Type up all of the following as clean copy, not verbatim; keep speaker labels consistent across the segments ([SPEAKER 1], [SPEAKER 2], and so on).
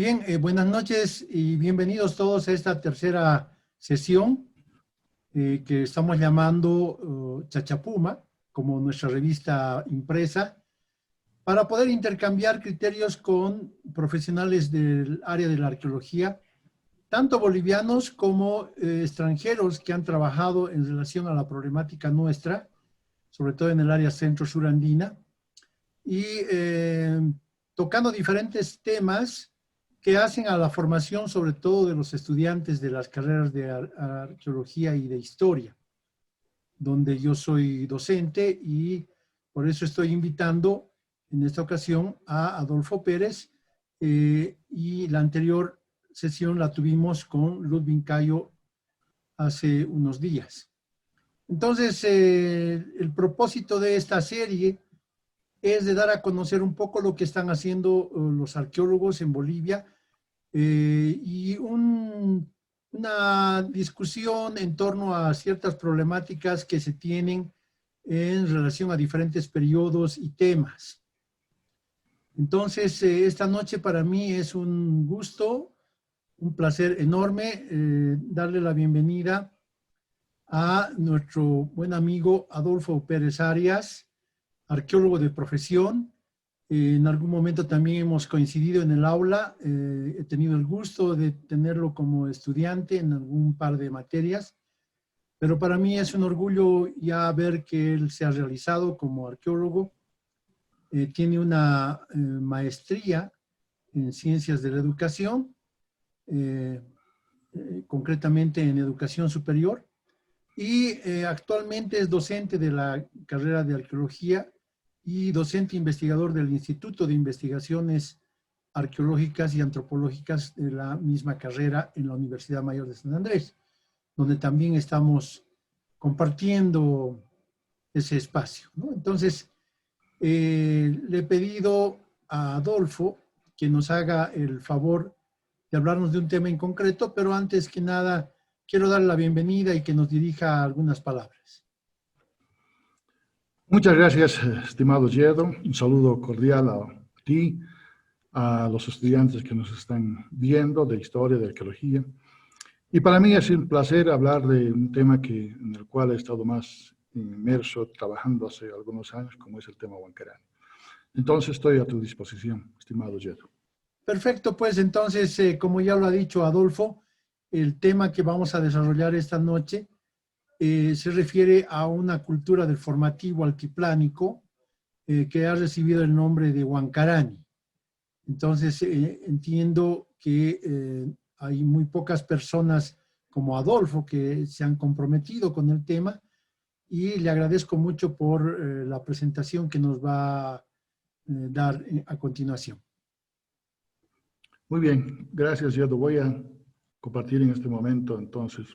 [SPEAKER 1] Bien, buenas noches y bienvenidos todos a esta tercera sesión que estamos llamando Chachapuma, como nuestra revista impresa, para poder intercambiar criterios con profesionales del área de la arqueología, tanto bolivianos como extranjeros que han trabajado en relación a la problemática nuestra, sobre todo en el área centro-sur andina, y tocando diferentes temas que hacen a la formación, sobre todo de los estudiantes de las carreras de arqueología y de historia, donde yo soy docente y por eso estoy invitando en esta ocasión a Adolfo Pérez y la anterior sesión la tuvimos con Ludwig Cayo hace unos días. Entonces, el propósito de esta serie es de dar a conocer un poco lo que están haciendo los arqueólogos en Bolivia y una discusión en torno a ciertas problemáticas que se tienen en relación a diferentes periodos y temas. Entonces, esta noche para mí es un gusto, un placer enorme darle la bienvenida a nuestro buen amigo Adolfo Pérez Arias, arqueólogo de profesión. En algún momento también hemos coincidido en el aula. He tenido el gusto de tenerlo como estudiante en algún par de materias, pero para mí es un orgullo ya ver que él se ha realizado como arqueólogo. Tiene una maestría en ciencias de la educación, concretamente en educación superior, y actualmente es docente de la carrera de arqueología y docente investigador del Instituto de Investigaciones Arqueológicas y Antropológicas de la misma carrera en la Universidad Mayor de San Andrés, donde también estamos compartiendo ese espacio, ¿no? Entonces, le he pedido a Adolfo que nos haga el favor de hablarnos de un tema en concreto, pero antes que nada, quiero darle la bienvenida y que nos dirija algunas palabras.
[SPEAKER 2] Muchas gracias, estimado Yedo. Un saludo cordial a ti, a los estudiantes que nos están viendo de historia, de arqueología. Y para mí es un placer hablar de un tema en el cual he estado más inmerso trabajando hace algunos años, como es el tema Huancarani. Entonces estoy a tu disposición, estimado Yedo.
[SPEAKER 1] Perfecto, pues entonces, como ya lo ha dicho Adolfo, el tema que vamos a desarrollar esta noche se refiere a una cultura del formativo altiplánico que ha recibido el nombre de Huancarani. Entonces, entiendo que hay muy pocas personas como Adolfo que se han comprometido con el tema y le agradezco mucho por la presentación que nos va a dar a continuación.
[SPEAKER 2] Muy bien, gracias, Yedo. Voy a compartir en este momento, entonces.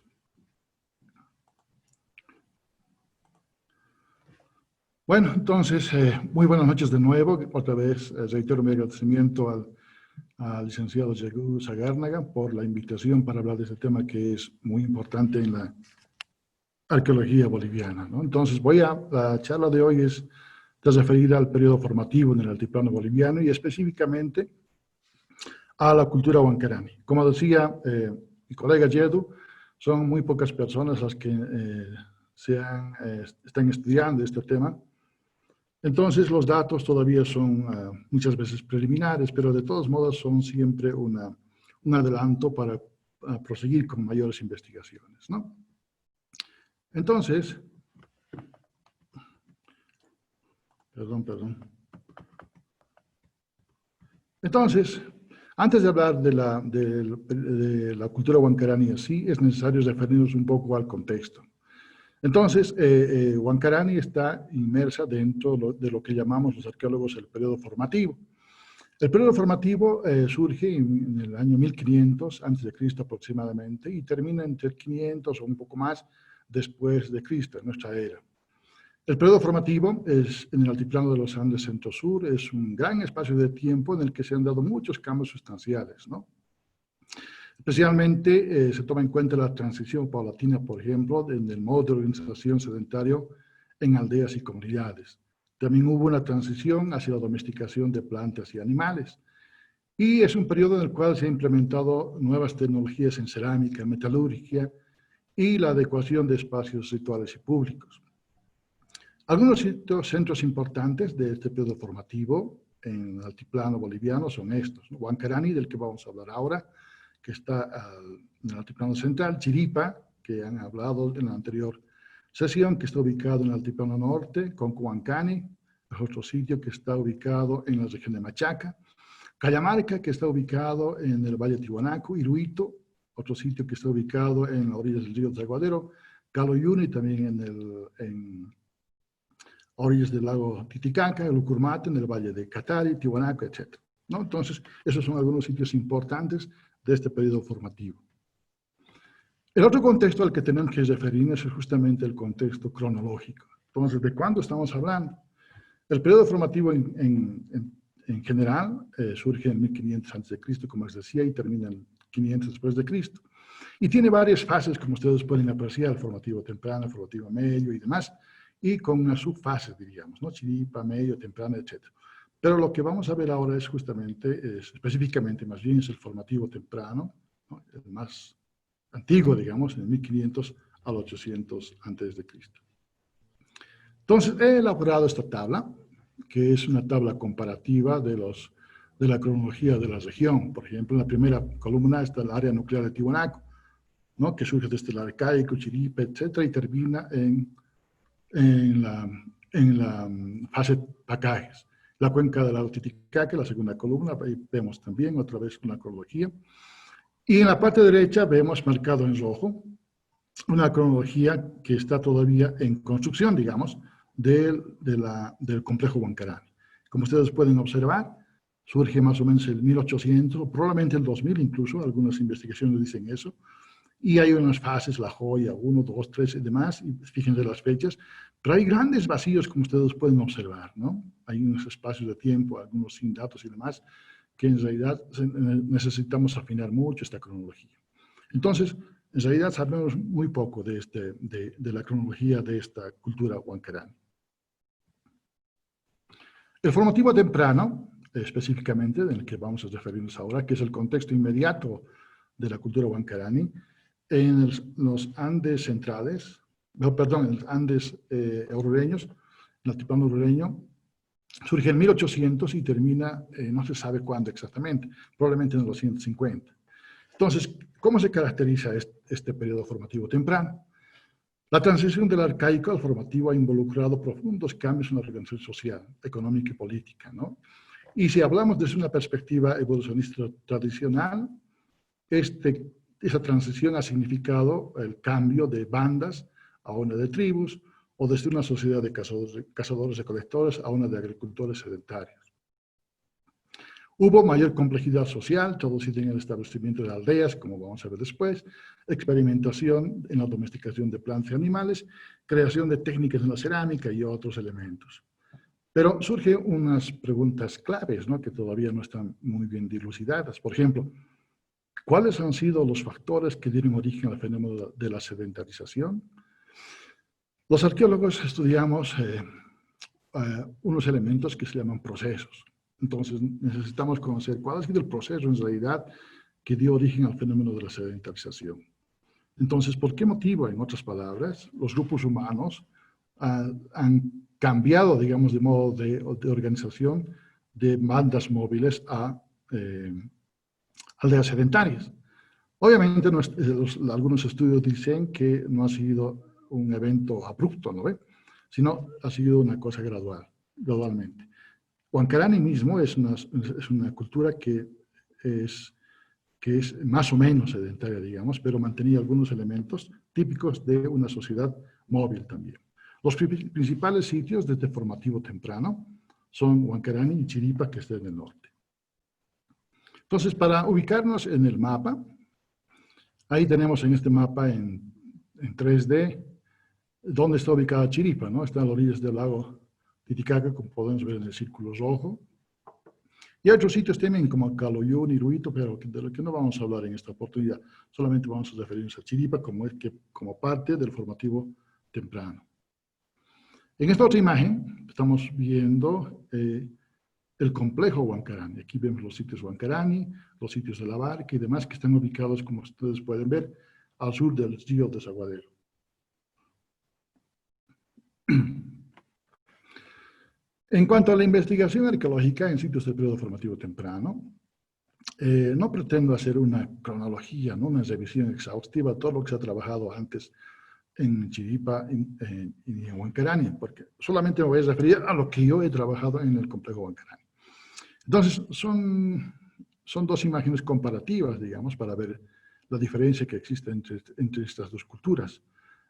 [SPEAKER 2] Bueno, entonces, muy buenas noches de nuevo. Otra vez reitero mi agradecimiento al licenciado Yegu Sagárnaga por la invitación para hablar de este tema que es muy importante en la arqueología boliviana, ¿no? Entonces, la charla de hoy es referida al periodo formativo en el altiplano boliviano y específicamente a la cultura Huancarani. Como decía mi colega Yedu, son muy pocas personas las que están estudiando este tema. Entonces, los datos todavía son muchas veces preliminares, pero de todos modos son siempre un adelanto para proseguir con mayores investigaciones, ¿no? Entonces, Entonces, antes de hablar de la cultura huancarani así, es necesario referirnos un poco al contexto. Entonces, Huancarani está inmersa dentro de lo que llamamos los arqueólogos el periodo formativo. El periodo formativo surge en el año 1500 a.C. aproximadamente y termina entre 500 o un poco más después de Cristo, en nuestra era. El periodo formativo en el altiplano de los Andes centro-sur, es un gran espacio de tiempo en el que se han dado muchos cambios sustanciales, ¿no? Especialmente se toma en cuenta la transición paulatina, por ejemplo, en el modo de organización sedentario en aldeas y comunidades. También hubo una transición hacia la domesticación de plantas y animales. Y es un periodo en el cual se han implementado nuevas tecnologías en cerámica, metalurgia y la adecuación de espacios rituales y públicos. Algunos centros importantes de este periodo formativo en el altiplano boliviano son estos, ¿no? Huancarani, del que vamos a hablar ahora, que está en el altiplano central; Chiripa, que han hablado en la anterior sesión, que está ubicado en el altiplano norte; Concuhuancani, es otro sitio que está ubicado en la región de Machaca; Cajamarca, que está ubicado en el Valle Tiwanaku; Iruito, otro sitio que está ubicado en las orillas del río Zaguadero; Caloyuni, también en orillas del lago Titicaca; el Ucurmate, en el Valle de Catari, Tiwanaku, etc., ¿no? Entonces, esos son algunos sitios importantes de este periodo formativo. El otro contexto al que tenemos que referirnos es justamente el contexto cronológico. Entonces, ¿de cuándo estamos hablando? El periodo formativo en general surge en 1500 a.C., como les decía, y termina en 500 después de Cristo. Y tiene varias fases, como ustedes pueden apreciar: formativo temprano, formativo medio y demás, y con una subfase, diríamos, ¿no? Chiripa, medio, temprano, etc. Pero lo que vamos a ver ahora es justamente, específicamente más bien, es el formativo temprano, ¿no? El más antiguo, digamos, en 1500 al 800 a.C. Entonces, he elaborado esta tabla, que es una tabla comparativa de la cronología de la región. Por ejemplo, en la primera columna está el área nuclear de Tiwanaku, ¿no? Que surge desde el arcaico, Chiripa, etc., y termina en la fase Pacajes. La cuenca del lago Titicaca, la segunda columna, ahí vemos también otra vez una cronología. Y en la parte derecha vemos marcado en rojo una cronología que está todavía en construcción, digamos, del complejo Huancarani. Como ustedes pueden observar, surge más o menos el 1800, probablemente el 2000 incluso, algunas investigaciones dicen eso, y hay unas fases, La Joya, 1, 2, 3 y demás, y fíjense las fechas, pero hay grandes vacíos, como ustedes pueden observar, ¿no? Hay unos espacios de tiempo, algunos sin datos y demás, que en realidad necesitamos afinar mucho esta cronología. Entonces, en realidad sabemos muy poco de la cronología de esta cultura huancarani. El formativo temprano, específicamente, en el que vamos a referirnos ahora, que es el contexto inmediato de la cultura huancarani, en los Andes centrales, perdón, en los Andes orureños, en el altiplano orureño, surge en 1800 y termina, no se sabe cuándo exactamente, probablemente en los 250. Entonces, ¿cómo se caracteriza este periodo formativo temprano? La transición del arcaico al formativo ha involucrado profundos cambios en la organización social, económica y política, ¿no? Y si hablamos desde una perspectiva evolucionista tradicional, esa transición ha significado el cambio de bandas a una de tribus, o desde una sociedad de cazadores-recolectores a una de agricultores sedentarios. Hubo mayor complejidad social, traducida en el establecimiento de aldeas, como vamos a ver después, experimentación en la domesticación de plantas y animales, creación de técnicas en la cerámica y otros elementos. Pero surgen unas preguntas claves, ¿no?, que todavía no están muy bien dilucidadas. Por ejemplo, ¿cuáles han sido los factores que dieron origen al fenómeno de la sedentarización? Los arqueólogos estudiamos unos elementos que se llaman procesos. Entonces, necesitamos conocer cuál ha sido el proceso en realidad que dio origen al fenómeno de la sedentarización. Entonces, ¿por qué motivo, en otras palabras, los grupos humanos han cambiado, digamos, de modo de organización de bandas móviles a aldeas sedentarias? Obviamente, algunos estudios dicen que no ha sido un evento abrupto, ¿no ve?, sino ha sido una cosa gradualmente. Huancarani mismo es una cultura que es más o menos sedentaria, digamos, pero mantenía algunos elementos típicos de una sociedad móvil también. Los principales sitios de este formativo temprano son Huancarani y Chiripa, que está en el norte. Entonces, para ubicarnos en el mapa, ahí tenemos en este mapa en 3D dónde está ubicada Chiripa, ¿no? Está a las orillas del lago Titicaca, como podemos ver en el círculo rojo. Y hay otros sitios también, como Caloyún, Iruito, pero de lo que no vamos a hablar en esta oportunidad. Solamente vamos a referirnos a Chiripa como parte del formativo temprano. En esta otra imagen estamos viendo el complejo Huancarani. Aquí vemos los sitios Huancarani, los sitios de la Barca y demás que están ubicados, como ustedes pueden ver, al sur del río Desaguadero. En cuanto a la investigación arqueológica en sitios del periodo formativo temprano, no pretendo hacer una cronología, ¿no? Una revisión exhaustiva de todo lo que se ha trabajado antes en Chiripa y en Huancarani, porque solamente me voy a referir a lo que yo he trabajado en el complejo Huancarani. Entonces, son dos imágenes comparativas, digamos, para ver la diferencia que existe entre estas dos culturas.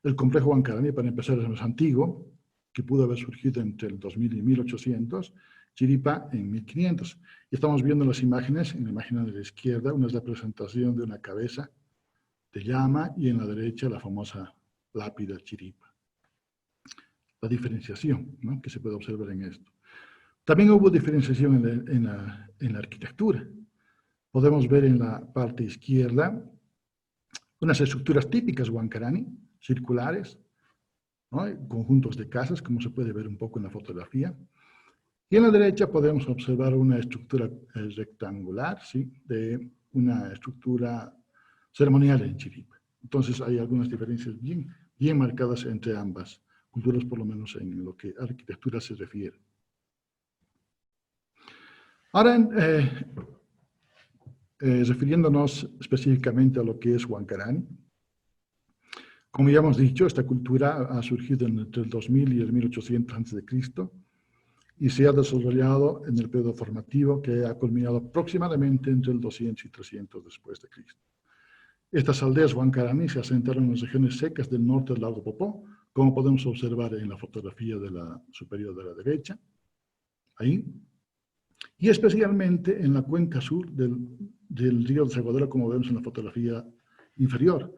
[SPEAKER 2] El complejo Huancarani, para empezar, es más antiguo, que pudo haber surgido entre el 2000 y 1800, Chiripa en 1500. Y estamos viendo las imágenes, en la imagen de la izquierda, una es la presentación de una cabeza de llama y en la derecha la famosa lápida Chiripa. La diferenciación, ¿no?, que se puede observar en esto. También hubo diferenciación en la arquitectura. Podemos ver en la parte izquierda unas estructuras típicas Huancarani, circulares, ¿no?, conjuntos de casas, como se puede ver un poco en la fotografía. Y en la derecha podemos observar una estructura rectangular, ¿sí?, de una estructura ceremonial en Chiripa. Entonces hay algunas diferencias bien marcadas entre ambas culturas, por lo menos en lo que a arquitectura se refiere. Ahora, refiriéndonos específicamente a lo que es Huancarani, como ya hemos dicho, esta cultura ha surgido entre el 2000 y el 1800 a.C. y se ha desarrollado en el periodo formativo que ha culminado aproximadamente entre el 200 y 300 después de Cristo. Estas aldeas Huancarani se asentaron en las regiones secas del norte del lago Popó, como podemos observar en la fotografía superior de la derecha, ahí, y especialmente en la cuenca sur del río Desaguadero, como vemos en la fotografía inferior.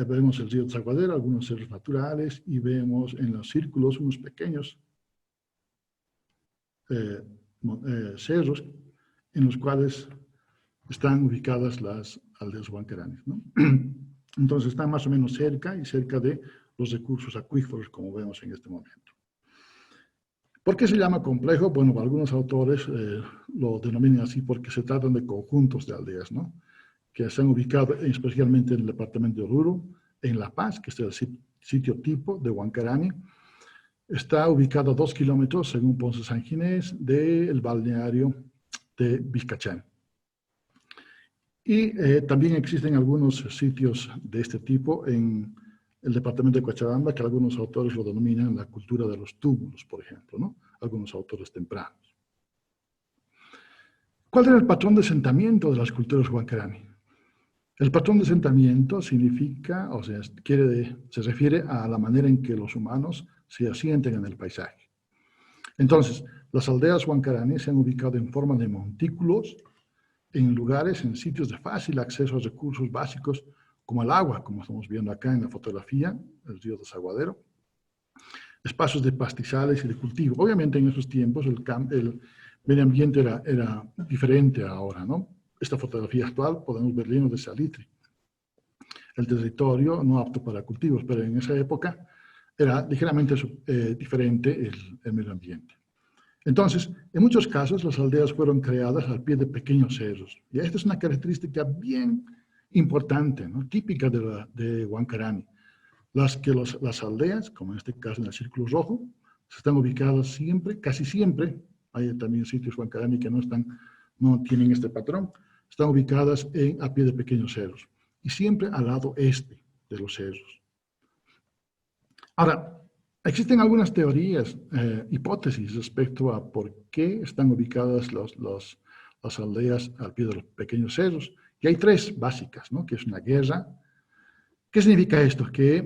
[SPEAKER 2] Vemos el río Desaguadero, algunos cerros naturales, y vemos en los círculos unos pequeños cerros en los cuales están ubicadas las aldeas Huancarani, ¿no? Entonces están más o menos cerca de los recursos acuíferos, como vemos en este momento. ¿Por qué se llama complejo? Bueno, algunos autores lo denominan así porque se tratan de conjuntos de aldeas, ¿no?, que se han ubicado especialmente en el departamento de Oruro, en La Paz, que es el sitio tipo de Huancarani. Está ubicado a 2 kilómetros, según Ponce San Ginés, del balneario de Vizcachán. Y también existen algunos sitios de este tipo en el departamento de Cochabamba, que algunos autores lo denominan la cultura de los túmulos, por ejemplo, ¿no?, algunos autores tempranos. ¿Cuál era el patrón de asentamiento de las culturas Huancarani? El patrón de asentamiento significa, o sea, se refiere a la manera en que los humanos se asienten en el paisaje. Entonces, las aldeas Huancarani se han ubicado en forma de montículos, en sitios de fácil acceso a recursos básicos, como el agua, como estamos viendo acá en la fotografía, el río Desaguadero, espacios de pastizales y de cultivo. Obviamente en esos tiempos el medio ambiente era diferente a ahora, ¿no? Esta fotografía actual podemos ver lleno de salitre. El territorio no apto para cultivos, pero en esa época era ligeramente diferente el medio ambiente. Entonces, en muchos casos las aldeas fueron creadas al pie de pequeños cerros. Y esta es una característica bien importante, ¿no?, típica de Huancarani. Las aldeas, como en este caso en el círculo rojo, están ubicadas siempre, casi siempre, hay también sitios Huancarani que no tienen este patrón, están ubicadas a pie de pequeños cerros y siempre al lado este de los cerros. Ahora, existen algunas teorías, hipótesis respecto a por qué están ubicadas las aldeas al pie de los pequeños cerros. Y hay 3 básicas, ¿no?, que es una guerra. ¿Qué significa esto? Que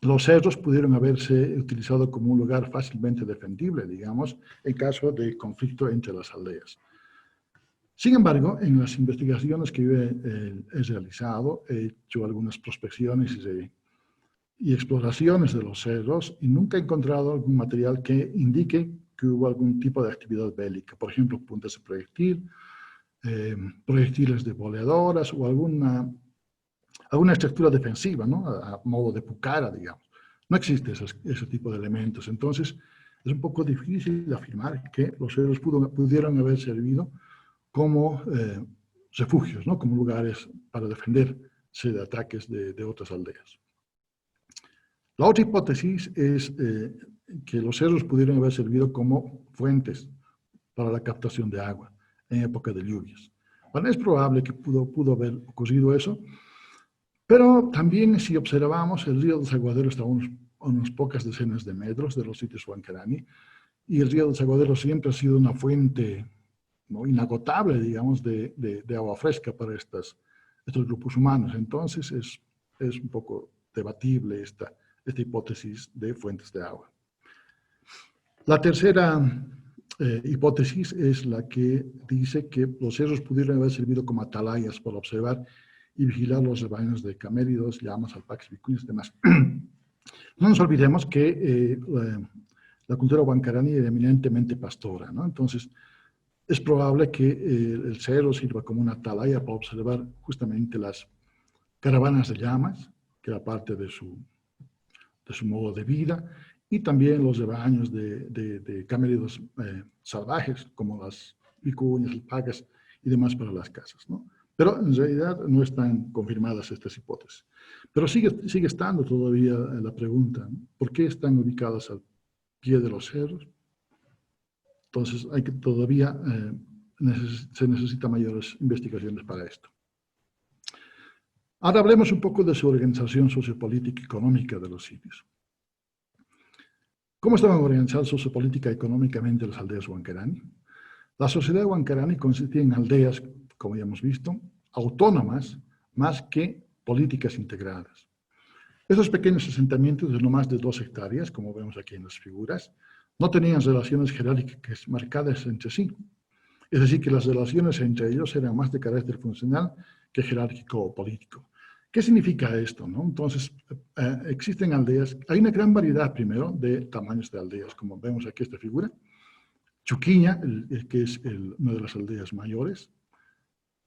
[SPEAKER 2] los cerros pudieron haberse utilizado como un lugar fácilmente defendible, digamos, en caso de conflicto entre las aldeas. Sin embargo, en las investigaciones que yo he realizado, he hecho algunas prospecciones y exploraciones de los cerros y nunca he encontrado algún material que indique que hubo algún tipo de actividad bélica. Por ejemplo, puntas de proyectil, proyectiles de boleadoras o alguna estructura defensiva, ¿no?, a modo de pucara, digamos. No existe ese tipo de elementos. Entonces, es un poco difícil afirmar que los cerros pudieron haber servido como refugios, ¿no? Como lugares para defenderse de ataques de otras aldeas. La otra hipótesis es que los cerros pudieron haber servido como fuentes para la captación de agua en época de lluvias. Bueno, es probable que pudo haber ocurrido eso, pero también si observamos, el río Desaguadero está a unas pocas decenas de metros de los sitios Huancarani, y el río Desaguadero siempre ha sido una fuente, ¿no?, inagotable, digamos, de agua fresca para estos grupos humanos. Entonces es un poco debatible esta hipótesis de fuentes de agua. La tercera hipótesis es la que dice que los cerros pudieron haber servido como atalayas para observar y vigilar los rebaños de caméridos, llamas, alpacas, vicuñas y demás. No nos olvidemos que la cultura huancarani era eminentemente pastora, ¿no? Entonces, es probable que el cerro sirva como una atalaya para observar justamente las caravanas de llamas, que era parte de su modo de vida, y también los rebaños de caméridos salvajes, como las vicuñas, alpacas y demás para las casas, ¿no? Pero en realidad no están confirmadas estas hipótesis. Pero sigue estando todavía la pregunta, ¿no? ¿Por qué están ubicadas al pie de los cerros? Entonces todavía se necesitan mayores investigaciones para esto. Ahora hablemos un poco de su organización sociopolítica y económica de los sitios. ¿Cómo estaban organizadas sociopolítica y económicamente las aldeas Huancarani? La sociedad Huancarani consistía en aldeas, como ya hemos visto, autónomas más que políticas integradas. Estos pequeños asentamientos de no más de 2 hectáreas, como vemos aquí en las figuras, no tenían relaciones jerárquicas marcadas entre sí. Es decir, que las relaciones entre ellos eran más de carácter funcional que jerárquico o político. ¿Qué significa esto, no? Entonces, existen aldeas, hay una gran variedad primero de tamaños de aldeas, como vemos aquí esta figura. Chuquiña, que es una de las aldeas mayores,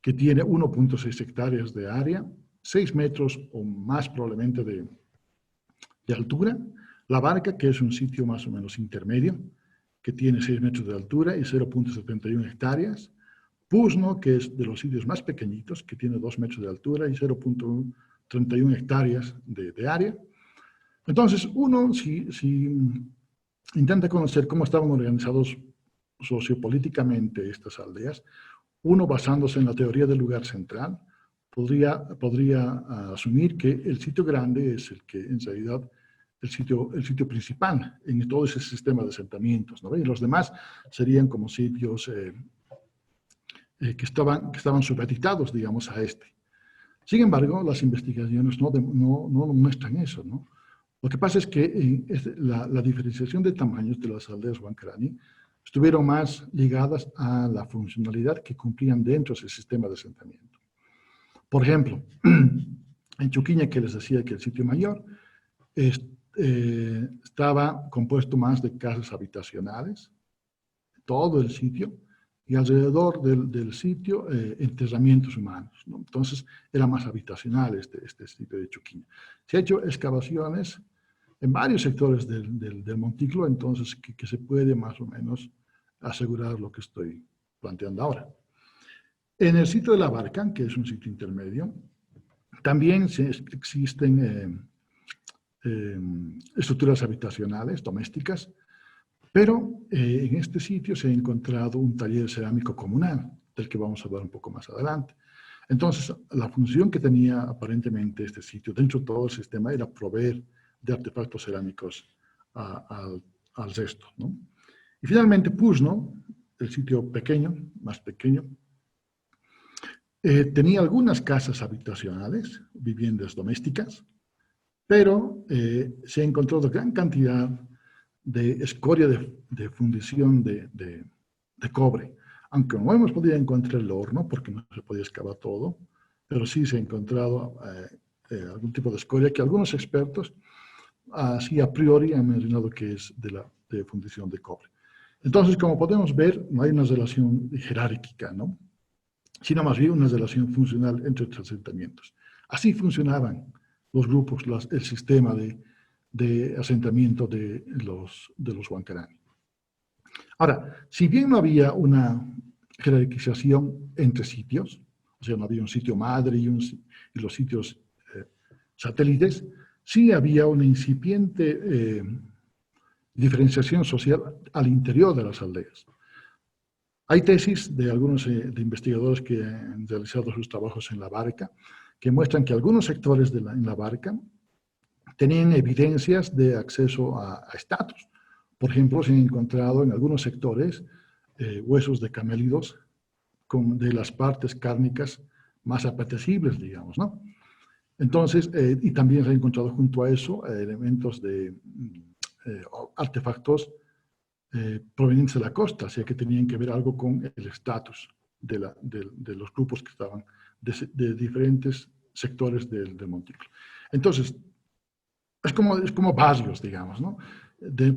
[SPEAKER 2] que tiene 1.6 hectáreas de área, 6 metros o más probablemente de altura. La Barca, que es un sitio más o menos intermedio, que tiene 6 metros de altura y 0.71 hectáreas. Puzno, que es de los sitios más pequeñitos, que tiene 2 metros de altura y 0.31 hectáreas de área. Entonces, uno, si intenta conocer cómo estaban organizados sociopolíticamente estas aldeas, uno, basándose en la teoría del lugar central, podría asumir que el sitio grande es el que, en realidad, el sitio principal en todo ese sistema de asentamientos, ¿no? Y los demás serían como sitios que estaban supeditados, digamos, a este. Sin embargo, las investigaciones no muestran eso, ¿no? Lo que pasa es que la diferenciación de tamaños de las aldeas Huancarani estuvieron más ligadas a la funcionalidad que cumplían dentro de ese sistema de asentamiento. Por ejemplo, en Chuquiña, que les decía que el sitio mayor, estaba compuesto más de casas habitacionales, todo el sitio, y alrededor del sitio enterramientos humanos, ¿no? Entonces era más habitacional este sitio de Chuquiña. Se han hecho excavaciones en varios sectores del montículo, entonces que se puede más o menos asegurar lo que estoy planteando ahora. En el sitio de la Barca, que es un sitio intermedio, también existen estructuras habitacionales domésticas, pero en este sitio se ha encontrado un taller cerámico comunal, del que vamos a hablar un poco más adelante. Entonces, la función que tenía aparentemente este sitio dentro de todo el sistema era proveer de artefactos cerámicos al resto, ¿no? Y finalmente, Puzno, el sitio pequeño, más pequeño, tenía algunas casas habitacionales, viviendas domésticas, pero se ha encontrado gran cantidad de escoria de fundición de cobre. Aunque no hemos podido encontrar el horno, porque no se podía excavar todo, pero sí se ha encontrado algún tipo de escoria que algunos expertos, así a priori, han mencionado que es de fundición de cobre. Entonces, como podemos ver, no hay una relación jerárquica, ¿no?, sino más bien una relación funcional entre los asentamientos. Así funcionaban los grupos, el sistema de asentamiento de los Huancarani. Ahora, si bien no había una jerarquización entre sitios, o sea, no había un sitio madre y los sitios satélites, sí había una incipiente diferenciación social al interior de las aldeas. Hay tesis de algunos de investigadores que han realizado sus trabajos en la Barca, que muestran que algunos sectores en la Barca tenían evidencias de acceso a estatus. Por ejemplo, se han encontrado en algunos sectores huesos de camélidos de las partes cárnicas más apetecibles, digamos, ¿no? Entonces, y también se han encontrado junto a eso elementos de artefactos provenientes de la costa, o sea que tenían que ver algo con el estatus de los grupos que estaban de diferentes sectores del montículo. Entonces, es como barrios, digamos, ¿no?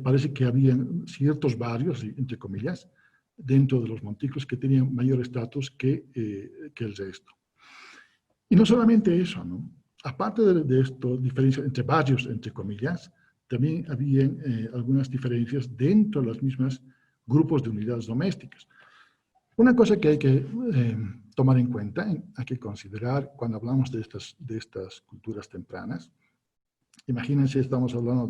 [SPEAKER 2] Parece que había ciertos barrios, entre comillas, dentro de los montículos que tenían mayor estatus que el resto. Y no solamente eso, ¿no? Aparte de esto, diferencias entre barrios, entre comillas, también había algunas diferencias dentro de los mismos grupos de unidades domésticas. Una cosa que hay que tomar en cuenta, hay que considerar cuando hablamos de estas culturas tempranas. Imagínense, estamos hablando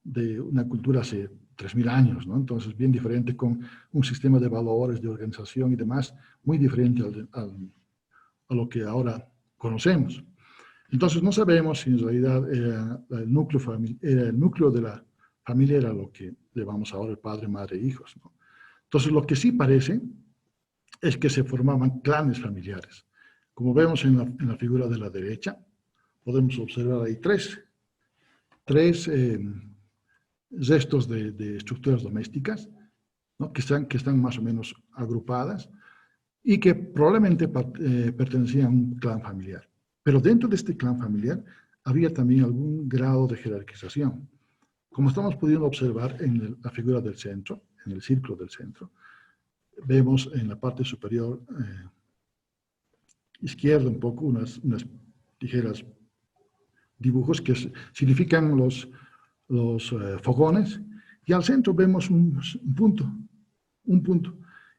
[SPEAKER 2] de una cultura hace 3.000 años, ¿no? Entonces, bien diferente, con un sistema de valores, de organización y demás, muy diferente a lo que ahora conocemos. Entonces, no sabemos si en realidad el núcleo de la familia era lo que llamamos ahora el padre, madre e hijos, ¿no? Entonces, lo que sí parece es que se formaban clanes familiares. Como vemos en la figura de la derecha, podemos observar ahí tres restos de estructuras domésticas, ¿no? que están más o menos agrupadas y que probablemente pertenecían a un clan familiar. Pero dentro de este clan familiar había también algún grado de jerarquización. Como estamos pudiendo observar en la figura del centro, en el círculo del centro, vemos en la parte superior izquierda un poco unas ligeras dibujos que significan los fogones, y al centro vemos un punto.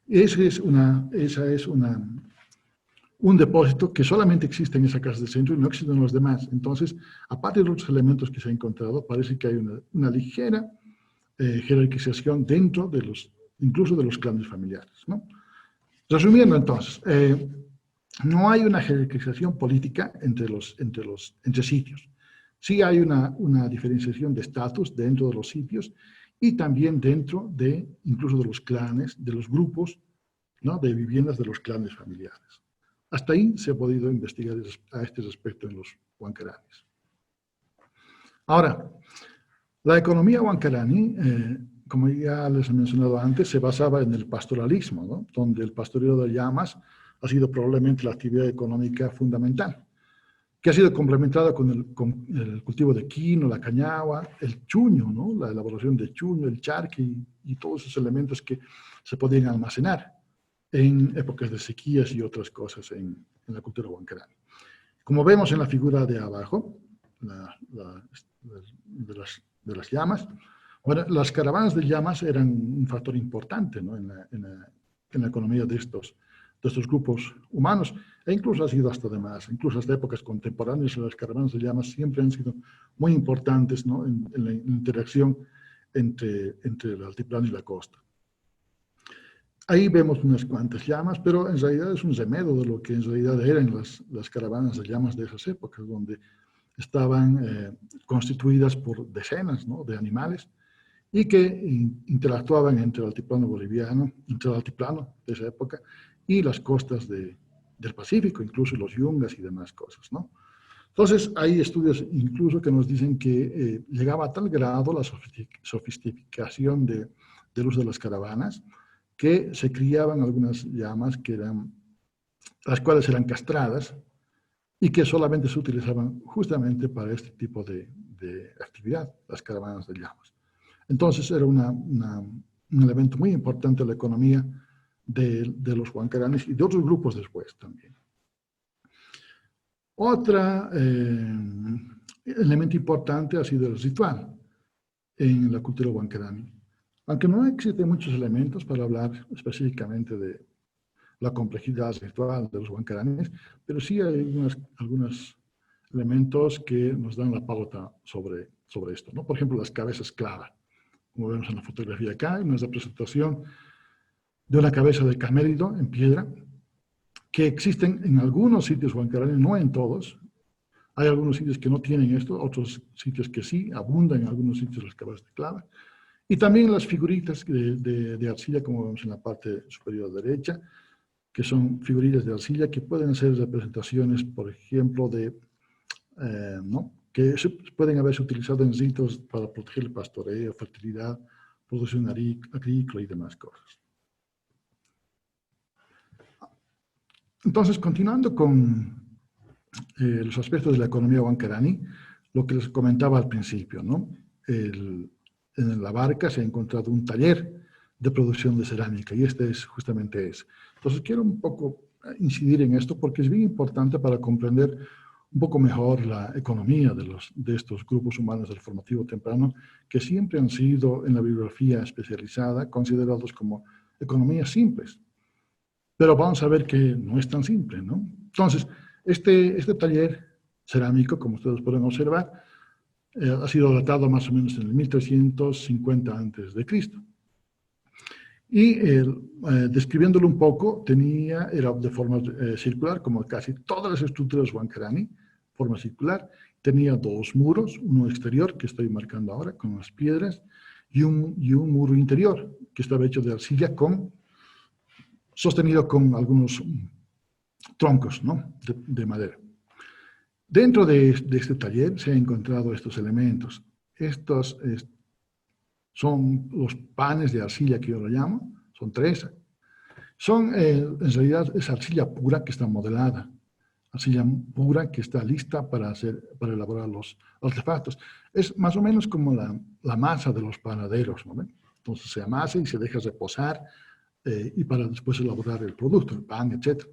[SPEAKER 2] Esa es un depósito que solamente existe en esa casa del centro y no existen los demás. Entonces, aparte de los elementos que se han encontrado, parece que hay una ligera jerarquización dentro incluso de los clanes familiares, ¿no? Resumiendo entonces, no hay una jerarquización política entre sitios. Sí hay una diferenciación de estatus dentro de los sitios y también dentro incluso de los clanes, de los grupos, ¿no? de viviendas de los clanes familiares. Hasta ahí se ha podido investigar a este respecto en los huancaranis. Ahora, la economía huancarani, como ya les he mencionado antes, se basaba en el pastoralismo, ¿no? Donde el pastoreo de llamas ha sido probablemente la actividad económica fundamental, que ha sido complementada con el cultivo de quino, la cañagua, el chuño, ¿no? La elaboración de chuño, el charqui y todos esos elementos que se podían almacenar en épocas de sequías y otras cosas en la cultura huancarani. Como vemos en la figura de abajo, de las llamas, bueno, las caravanas de llamas eran un factor importante, ¿no? en la economía de estos grupos humanos, e incluso ha sido hasta demás, incluso hasta épocas contemporáneas, las caravanas de llamas siempre han sido muy importantes, ¿no? en la interacción entre el altiplano y la costa. Ahí vemos unas cuantas llamas, pero en realidad es un remedio de lo que en realidad eran las caravanas de llamas de esas épocas, donde estaban constituidas por decenas, ¿no? de animales y que interactuaban entre el altiplano boliviano, entre el altiplano de esa época y las costas del Pacífico, incluso los yungas y demás cosas, ¿no? Entonces, hay estudios incluso que nos dicen que llegaba a tal grado la sofisticación del uso de las caravanas que se criaban algunas llamas las cuales eran castradas y que solamente se utilizaban justamente para este tipo de actividad, las caravanas de llamas. Entonces era un elemento muy importante de la economía de los huancaranes y de otros grupos después también. Otro elemento importante ha sido el ritual en la cultura huancarani. Aunque no existen muchos elementos para hablar específicamente de la complejidad ritual de los huancaranes, pero sí hay algunos elementos que nos dan la pauta sobre esto, ¿no? Por ejemplo, las cabezas clava. Como vemos en la fotografía acá, hay una representación de una cabeza de camérido en piedra, que existen en algunos sitios huancaranes, no en todos. Hay algunos sitios que no tienen esto, otros sitios que sí, abundan en algunos sitios las cabezas de clava. Y también las figuritas de arcilla, como vemos en la parte superior derecha, que son figurillas de arcilla que pueden ser representaciones, por ejemplo, ¿no? que pueden haberse utilizado en ritos para proteger el pastoreo, fertilidad, producción agrícola y demás cosas. Entonces, continuando con los aspectos de la economía huancarani, lo que les comentaba al principio, ¿no? En la barca se ha encontrado un taller de producción de cerámica y este es justamente ese. Entonces, quiero un poco incidir en esto porque es bien importante para comprender un poco mejor la economía de estos grupos humanos del formativo temprano que siempre han sido en la bibliografía especializada considerados como economías simples. Pero vamos a ver que no es tan simple, ¿no? Entonces, este taller cerámico, como ustedes pueden observar, ha sido datado más o menos en el 1350 a.C. Y describiéndolo un poco, era de forma circular, como casi todas las estructuras huancarani, forma circular. Tenía dos muros, uno exterior, que estoy marcando ahora, con las piedras, y un muro interior, que estaba hecho de arcilla sostenido con algunos troncos, ¿no? de madera. Dentro de este taller se han encontrado estos elementos. Estos son los panes de arcilla que yo lo llamo, son 3. En realidad es arcilla pura que está modelada, arcilla pura que está lista para elaborar los artefactos. Es más o menos como la masa de los panaderos, ¿no? Entonces se amasa y se deja reposar y para después elaborar el producto, el pan, etc.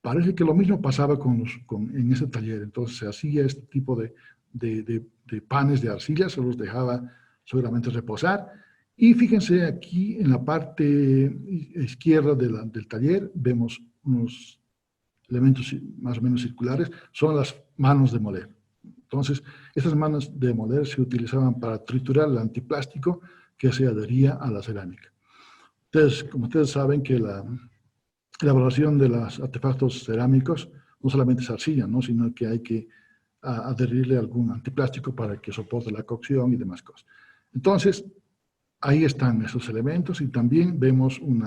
[SPEAKER 2] Parece que lo mismo pasaba en ese taller. Entonces se hacía este tipo de panes de arcilla, se los dejaba seguramente reposar. Y fíjense aquí en la parte izquierda del taller, vemos unos elementos más o menos circulares, son las manos de moler. Entonces, estas manos de moler se utilizaban para triturar el antiplástico que se adhería a la cerámica. Entonces, como ustedes saben que la elaboración de los artefactos cerámicos no solamente es arcilla, ¿no? Sino que hay que adherirle algún antiplástico para que soporte la cocción y demás cosas. Entonces, ahí están esos elementos y también vemos un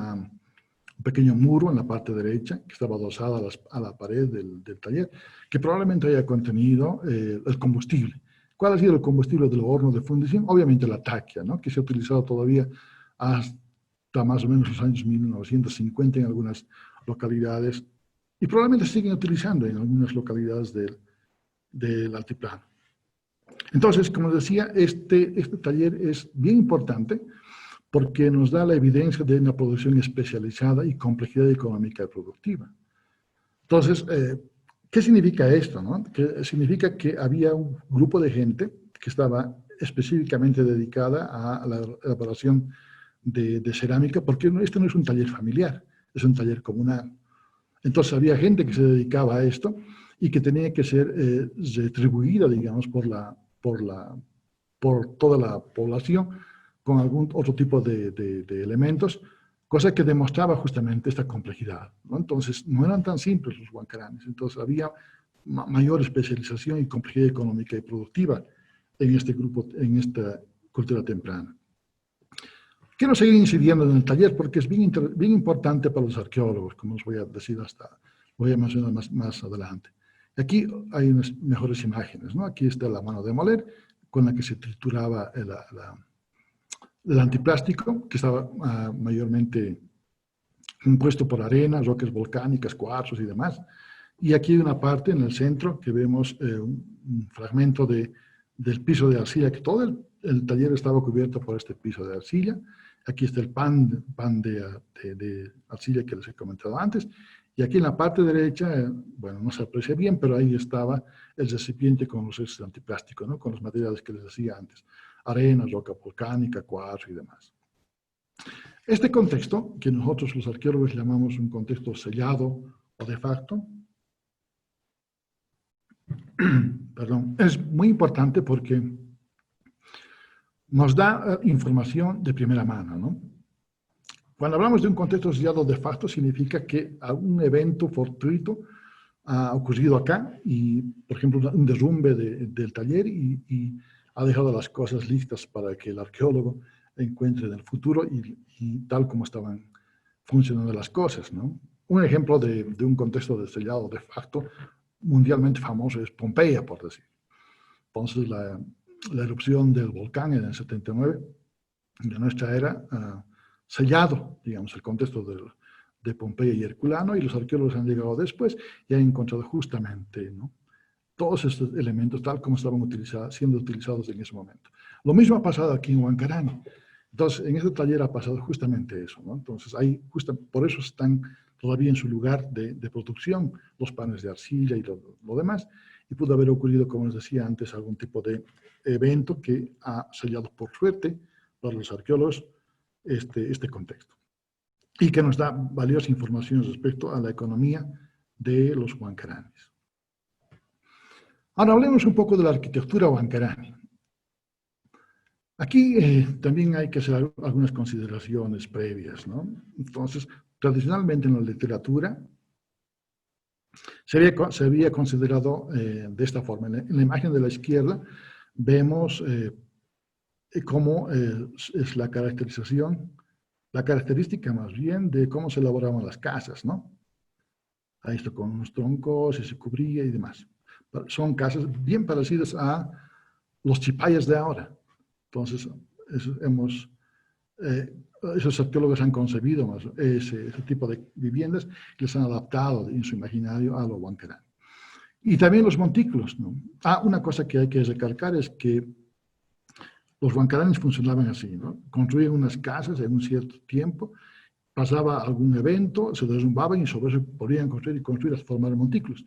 [SPEAKER 2] pequeño muro en la parte derecha que estaba adosada a la pared del taller, que probablemente haya contenido el combustible. ¿Cuál ha sido el combustible del horno de fundición? Obviamente la taquia, ¿no? Que se ha utilizado todavía hasta más o menos los años 1950 en algunas localidades y probablemente siguen utilizando en algunas localidades del altiplano. Entonces, como decía, este taller es bien importante porque nos da la evidencia de una producción especializada y complejidad económica y productiva. Entonces, ¿qué significa esto, no? Que significa que había un grupo de gente que estaba específicamente dedicada a la elaboración de cerámica, porque esto no es un taller familiar, es un taller comunal. Entonces había gente que se dedicaba a esto y que tenía que ser retribuida, digamos, por toda la población con algún otro tipo de elementos, cosa que demostraba justamente esta complejidad, ¿no? Entonces no eran tan simples los huancaranes, entonces había mayor especialización y complejidad económica y productiva en este grupo, en esta cultura temprana. Quiero seguir incidiendo en el taller porque es bien importante para los arqueólogos, como os voy a decir voy a mencionar más adelante. Aquí hay unas mejores imágenes, ¿no? Aquí está la mano de moler con la que se trituraba el antiplástico, que estaba mayormente compuesto por arena, rocas volcánicas, cuarzos y demás. Y aquí hay una parte en el centro que vemos un fragmento del piso de arcilla, que todo el taller estaba cubierto por este piso de arcilla. Aquí está el pan de arcilla que les he comentado antes. Y aquí en la parte derecha, bueno, no se aprecia bien, pero ahí estaba el recipiente con los restos de antiplástico, ¿no? Con los materiales que les decía antes. Arena, roca volcánica, cuarzo y demás. Este contexto, que nosotros los arqueólogos llamamos un contexto sellado o de facto, perdón, es muy importante porque nos da información de primera mano, ¿no? Cuando hablamos de un contexto sellado de facto, significa que un evento fortuito ha ocurrido acá y, por ejemplo, un derrumbe del taller y ha dejado las cosas listas para que el arqueólogo encuentre en el futuro y tal como estaban funcionando las cosas, ¿no? Un ejemplo de un contexto de sellado de facto mundialmente famoso es Pompeya, por decir. Entonces, la erupción del volcán en el 79 de nuestra era sellado, digamos, el contexto de Pompeya y Herculano, y los arqueólogos han llegado después y han encontrado justamente, ¿no?, todos estos elementos tal como estaban siendo utilizados en ese momento. Lo mismo ha pasado aquí en Huancarani. Entonces, en este taller ha pasado justamente eso, ¿no? Entonces, por eso están todavía en su lugar de producción los panes de arcilla y lo demás, y pudo haber ocurrido, como les decía antes, algún tipo de evento que ha sellado por suerte para los arqueólogos este contexto, y que nos da valiosa información respecto a la economía de los huancaranes. Ahora hablemos un poco de la arquitectura huancarani. Aquí también hay que hacer algunas consideraciones previas, ¿no? Entonces, tradicionalmente en la literatura se había considerado de esta forma. En la imagen de la izquierda vemos cómo es la característica más bien de cómo se elaboraban las casas, ¿no? Ahí está con unos troncos y se cubría y demás. Son casas bien parecidas a los chipayas de ahora. Entonces, esos arqueólogos han concebido ese tipo de viviendas y les han adaptado en su imaginario a lo huancarani. Y también los montículos, ¿no? Una cosa que hay que recalcar es que los huancaranes funcionaban así, ¿no? Construían unas casas en un cierto tiempo, pasaba algún evento, se derrumbaban y sobre eso podían construir hasta formar montículos.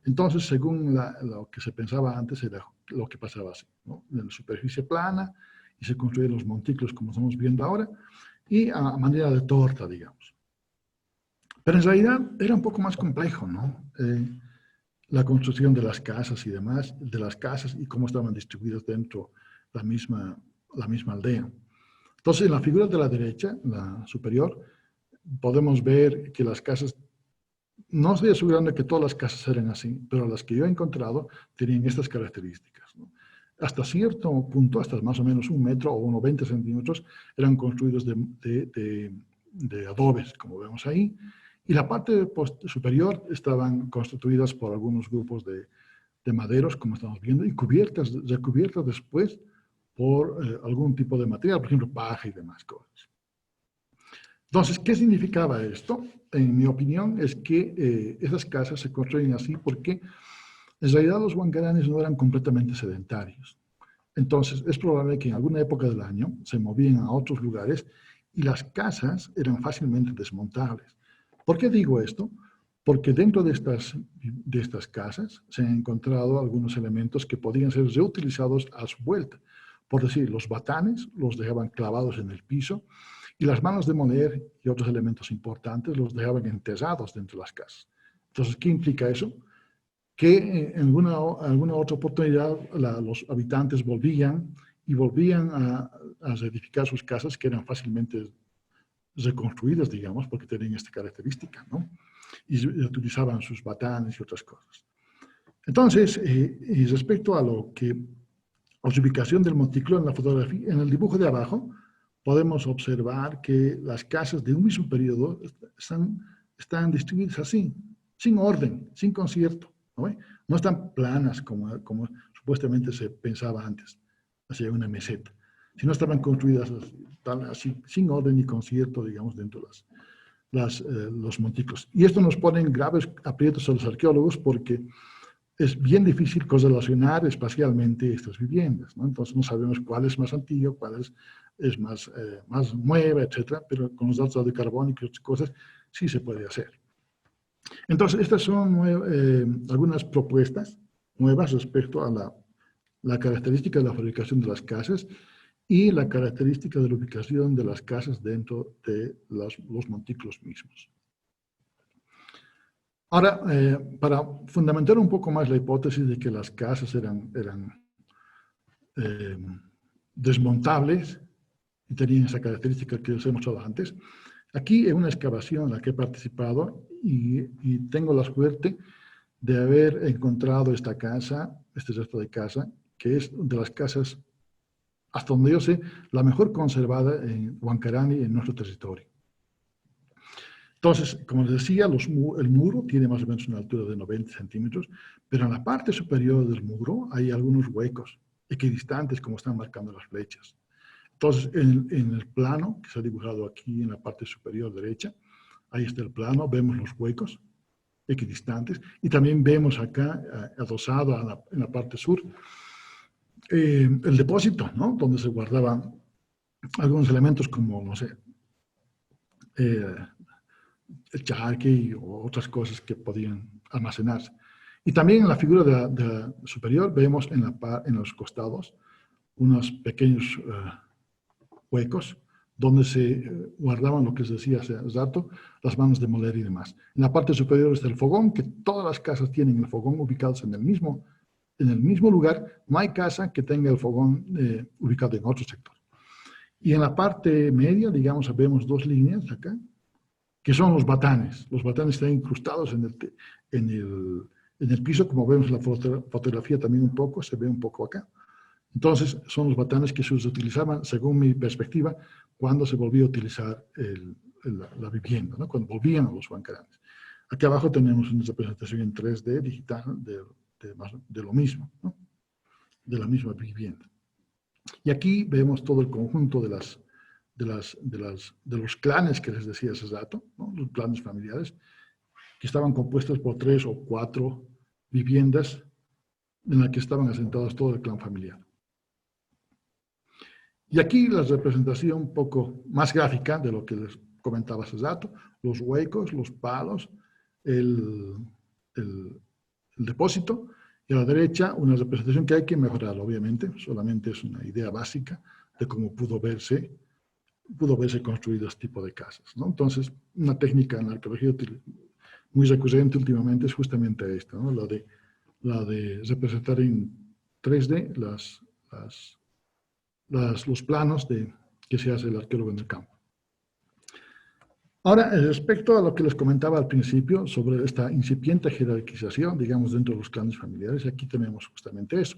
[SPEAKER 2] Entonces, según lo que se pensaba antes, era lo que pasaba así, ¿no? En la superficie plana, y se construyen los montículos como estamos viendo ahora, y a manera de torta, digamos. Pero en realidad era un poco más complejo, ¿no? La construcción de las casas y demás, y cómo estaban distribuidas dentro la misma aldea. Entonces, en la figura de la derecha, la superior, podemos ver que las casas, no estoy asegurando que todas las casas eran así, pero las que yo he encontrado tenían estas características, ¿no? Hasta cierto punto, hasta más o menos 1 metro o unos 20 centímetros, eran construidos de adobes, como vemos ahí, y la parte superior estaban constituidas por algunos grupos de maderos, como estamos viendo, y recubiertas después por algún tipo de material, por ejemplo, paja y demás cosas. Entonces, ¿qué significaba esto? En mi opinión, es que esas casas se construyen así porque en realidad los huancaranes no eran completamente sedentarios. Entonces, es probable que en alguna época del año se movían a otros lugares y las casas eran fácilmente desmontables. ¿Por qué digo esto? Porque dentro de estas casas se han encontrado algunos elementos que podían ser reutilizados a su vuelta. Por decir, los batanes los dejaban clavados en el piso y las manos de moler y otros elementos importantes los dejaban enterrados dentro de las casas. Entonces, ¿qué implica eso? Que en alguna otra oportunidad los habitantes volvían a reedificar sus casas que eran fácilmente reconstruidas, digamos, porque tenían esta característica, ¿no? Y utilizaban sus batanes y otras cosas. Entonces, y respecto a la ubicación del montículo en la fotografía, en el dibujo de abajo, podemos observar que las casas de un mismo periodo están distribuidas así, sin orden, sin concierto, ¿no? No están planas como supuestamente se pensaba antes, hacia una meseta, sino estaban construidas así, sin orden ni concierto, digamos, dentro de los montículos. Y esto nos pone en graves aprietos a los arqueólogos porque es bien difícil correlacionar espacialmente estas viviendas, ¿no? Entonces no sabemos cuál es más antiguo, cuál es más nueva, etcétera, pero con los datos de carbono y otras cosas sí se puede hacer. Entonces, estas son algunas propuestas nuevas respecto a la característica de la fabricación de las casas y la característica de la ubicación de las casas dentro de los montículos mismos. Ahora, para fundamentar un poco más la hipótesis de que las casas eran desmontables y tenían esa característica que os he mostrado antes, aquí en una excavación en la que he participado y tengo la suerte de haber encontrado esta casa, este resto de casa, que es de las casas, hasta donde yo sé, la mejor conservada en Huancarani, en nuestro territorio. Entonces, como les decía, el muro tiene más o menos una altura de 90 centímetros, pero en la parte superior del muro hay algunos huecos equidistantes, como están marcando las flechas. Entonces, en el plano que se ha dibujado aquí en la parte superior derecha, ahí está el plano, vemos los huecos equidistantes, y también vemos acá, adosado en la parte sur, el depósito, ¿no? Donde se guardaban algunos elementos como, no sé, el charque o otras cosas que podían almacenarse. Y también en la figura de la superior vemos en los costados unos pequeños huecos donde se guardaban lo que se decía hace rato, las manos de moler y demás. En la parte superior está el fogón, que todas las casas tienen el fogón ubicados en el mismo lugar. No hay casa que tenga el fogón ubicado en otro sector. Y en la parte media, digamos, vemos dos líneas acá, que son los batanes. Los batanes están incrustados en el piso, como vemos en la fotografía también un poco, se ve un poco acá. Entonces, son los batanes que se utilizaban, según mi perspectiva, cuando se volvía a utilizar la vivienda, ¿no? Cuando volvían a los huancaranes. Aquí abajo tenemos una representación en 3D digital de lo mismo, ¿no? De la misma vivienda. Y aquí vemos todo el conjunto de los clanes que les decía hace rato, ¿no? Los clanes familiares, que estaban compuestos por 3 o 4 viviendas en las que estaban asentados todo el clan familiar. Y aquí la representación un poco más gráfica de lo que les comentaba hace rato, los huecos, los palos, el depósito, y a la derecha una representación que hay que mejorar, obviamente, solamente es una idea básica de cómo pudo verse construido este tipo de casas, ¿no? Entonces, una técnica en la arqueología muy recurrente últimamente es justamente esta, ¿no? La de representar en 3D los planos que se hace el arqueólogo en el campo. Ahora, respecto a lo que les comentaba al principio sobre esta incipiente jerarquización, digamos, dentro de los clanes familiares, aquí tenemos justamente eso.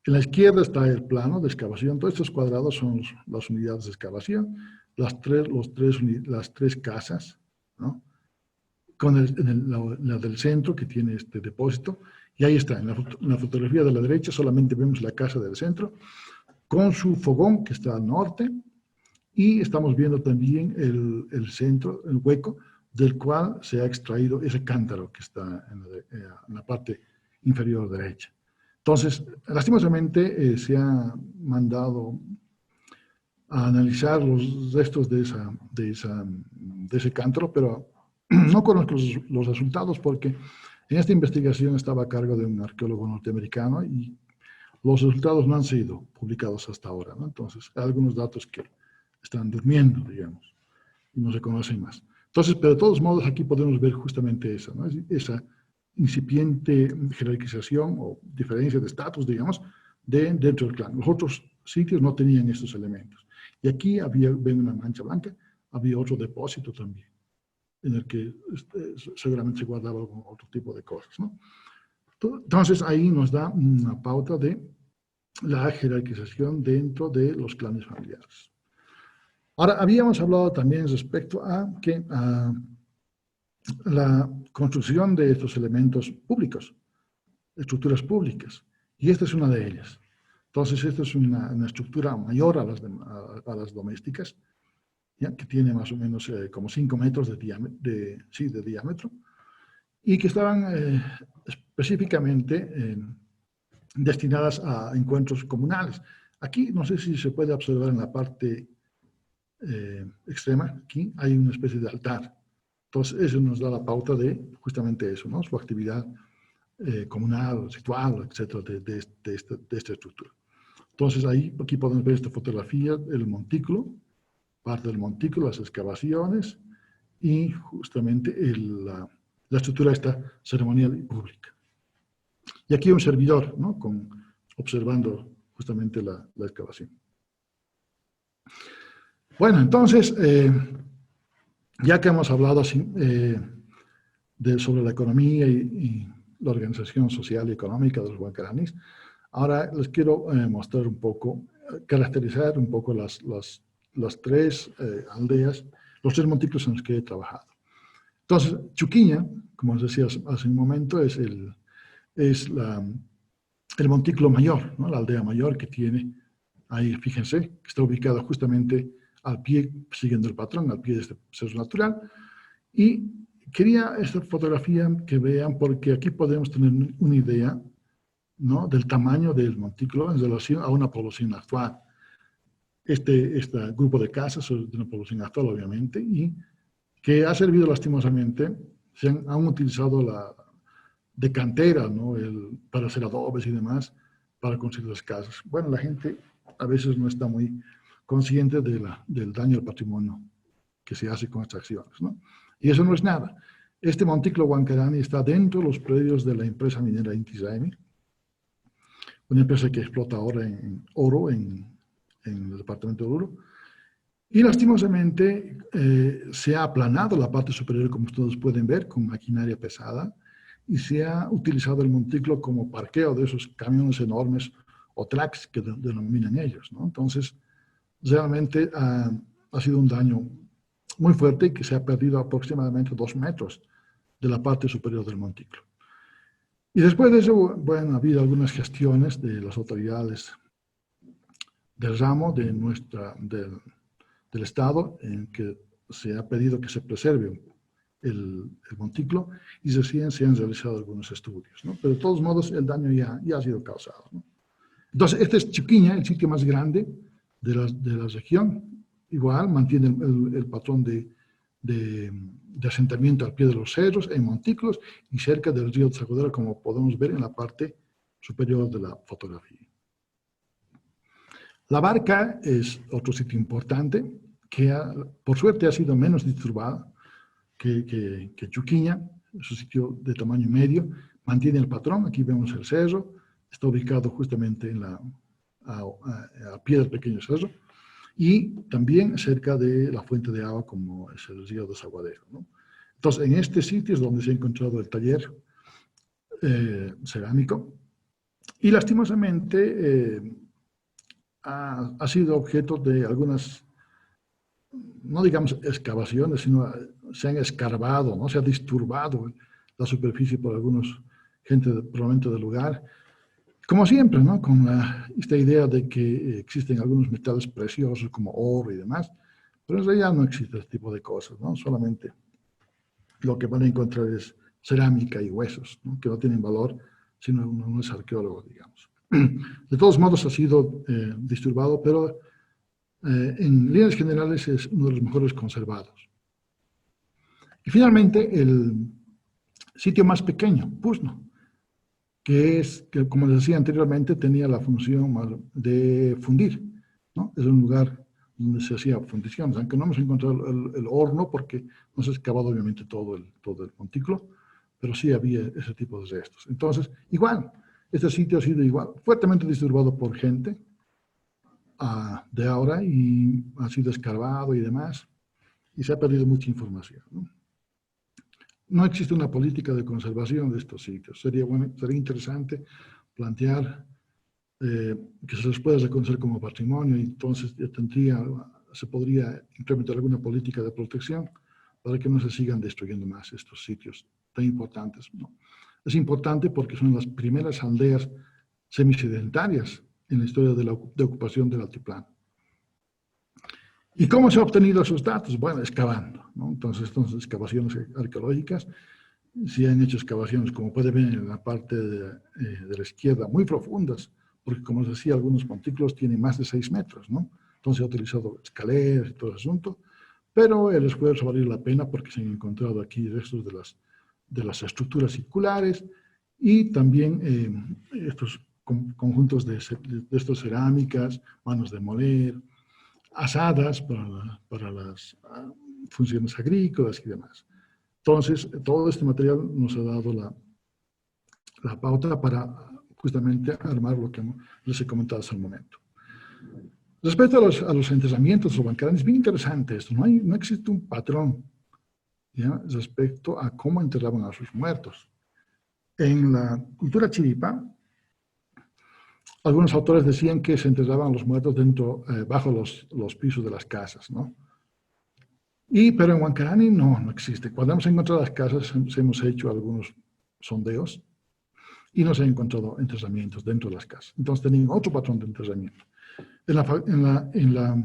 [SPEAKER 2] En la izquierda está el plano de excavación. Todos estos cuadrados son las unidades de excavación, las tres casas, ¿no? Con la del centro que tiene este depósito. Y ahí está, en la fotografía de la derecha solamente vemos la casa del centro, con su fogón que está al norte, y estamos viendo también el centro, el hueco, del cual se ha extraído ese cántaro que está en la parte inferior derecha. Entonces, lastimosamente se ha mandado a analizar los restos de ese cántaro, pero no conozco los resultados porque en esta investigación estaba a cargo de un arqueólogo norteamericano y los resultados no han sido publicados hasta ahora, ¿no? Entonces, hay algunos datos que están durmiendo, digamos, y no se conocen más. Entonces, pero de todos modos, aquí podemos ver justamente eso, ¿no? Esa incipiente jerarquización o diferencia de estatus, digamos, dentro del clan. Los otros sitios no tenían estos elementos. Y aquí ven una mancha blanca, había otro depósito también, en el que seguramente se guardaba algún otro tipo de cosas, ¿no? Entonces, ahí nos da una pauta de la jerarquización dentro de los clanes familiares. Ahora, habíamos hablado también respecto a la construcción de estos elementos públicos, estructuras públicas, y esta es una de ellas. Entonces, esta es una estructura mayor a las domésticas, ¿ya? Que tiene más o menos como 5 metros de diámetro, y que estaban específicamente destinadas a encuentros comunales. Aquí, no sé si se puede observar en la parte extrema, aquí hay una especie de altar. Entonces, eso nos da la pauta de justamente eso, ¿no? Su actividad comunal, ritual, etcétera, de esta estructura. Entonces, aquí podemos ver esta fotografía del montículo, parte del montículo, las excavaciones y justamente la estructura esta ceremonial y pública. Y aquí un servidor, ¿no? Observando justamente la excavación. Bueno, entonces, ya que hemos hablado sobre la economía y la organización social y económica de los huancaraníes, ahora les quiero mostrar un poco, caracterizar un poco las tres aldeas, los tres montículos en los que he trabajado. Entonces, Chuquiña, como os decía hace un momento, es el montículo mayor, ¿no? La aldea mayor que tiene, ahí fíjense, que está ubicada justamente al pie, siguiendo el patrón, al pie de este cerro natural. Y quería esta fotografía que vean, porque aquí podemos tener una idea, ¿no? Del tamaño del montículo en relación a una población actual. Este grupo de casas es de una población actual, obviamente, y que ha servido lastimosamente, han utilizado de cantera, ¿no? Para hacer adobes y demás, para construir las casas. Bueno, la gente a veces no está muy consciente del daño al patrimonio que se hace con estas acciones, ¿no? Y eso no es nada. Este montículo Huancarani está dentro de los predios de la empresa minera Inti-Zaimi, una empresa que explota ahora en oro en el departamento de Oruro. Y lastimosamente se ha aplanado la parte superior, como ustedes pueden ver, con maquinaria pesada, y se ha utilizado el montículo como parqueo de esos camiones enormes o tracks que denominan ellos, ¿no? Entonces, realmente ha sido un daño muy fuerte y que se ha perdido aproximadamente 2 metros de la parte superior del montículo. Y después de eso, bueno, ha habido algunas gestiones de las autoridades del ramo del Estado en que se ha pedido que se preserve el montículo y recién se han realizado algunos estudios, ¿no? Pero de todos modos el daño ya ha sido causado, ¿no? Entonces, este es Chuquiña, el sitio más grande de la región. Igual mantiene el patrón de asentamiento al pie de los cerros, en montículos y cerca del río Zacodera, como podemos ver en la parte superior de la fotografía. La Barca es otro sitio importante que por suerte ha sido menos disturbado que Chuquiña. Es un sitio de tamaño medio, mantiene el patrón. Aquí vemos el cerro, está ubicado justamente a pie del pequeño cerro y también cerca de la fuente de agua como es el río Desaguadero, ¿no? Entonces, en este sitio es donde se ha encontrado el taller cerámico y lastimosamente ha sido objeto de algunas, no digamos excavaciones, sino se han escarbado, ¿no? Se ha disturbado la superficie por algunos gente probablemente del lugar. Como siempre, ¿no? Con esta idea de que existen algunos metales preciosos como oro y demás, pero en realidad no existe este tipo de cosas, ¿no? Solamente lo que van a encontrar es cerámica y huesos, ¿no? Que no tienen valor si uno no es arqueólogo, digamos. De todos modos ha sido disturbado, pero en líneas generales es uno de los mejores conservados. Y finalmente, el sitio más pequeño, Puzno, que como les decía anteriormente, tenía la función de fundir, ¿no? Es un lugar donde se hacía fundiciones, aunque no hemos encontrado el horno porque no se ha excavado obviamente todo el montículo, pero sí había ese tipo de restos. Entonces, igual, este sitio ha sido igual, fuertemente disturbado por gente de ahora y ha sido escarbado y demás, y se ha perdido mucha información, ¿no? No existe una política de conservación de estos sitios. Sería interesante plantear que se les pueda reconocer como patrimonio y entonces se podría implementar alguna política de protección para que no se sigan destruyendo más estos sitios tan importantes, ¿no? Es importante porque son las primeras aldeas semisedentarias en la historia de ocupación del altiplano. ¿Y cómo se han obtenido esos datos? Bueno, excavando, ¿no? Entonces, excavaciones arqueológicas, se han hecho excavaciones, como pueden ver en la parte de la izquierda, muy profundas, porque como les decía, algunos montículos tienen más de 6 metros, ¿no? Entonces se ha utilizado escaleras y todo el asunto, pero el esfuerzo ha valido la pena porque se han encontrado aquí restos de las estructuras circulares y también estos conjuntos de estas cerámicas, manos de moler, asadas para las funciones agrícolas y demás. Entonces, todo este material nos ha dado la pauta para justamente armar lo que les he comentado hasta el momento. Respecto a los enterramientos huancarani, es bien interesante esto. No existe un patrón, ¿ya?, respecto a cómo enterraban a sus muertos. En la cultura chiripa, algunos autores decían que se enterraban los muertos bajo los pisos de las casas, ¿no? Pero en Huancarani no existe. Cuando hemos encontrado las casas, hemos hecho algunos sondeos y no se han encontrado enterramientos dentro de las casas. Entonces tenían otro patrón de enterramiento. En la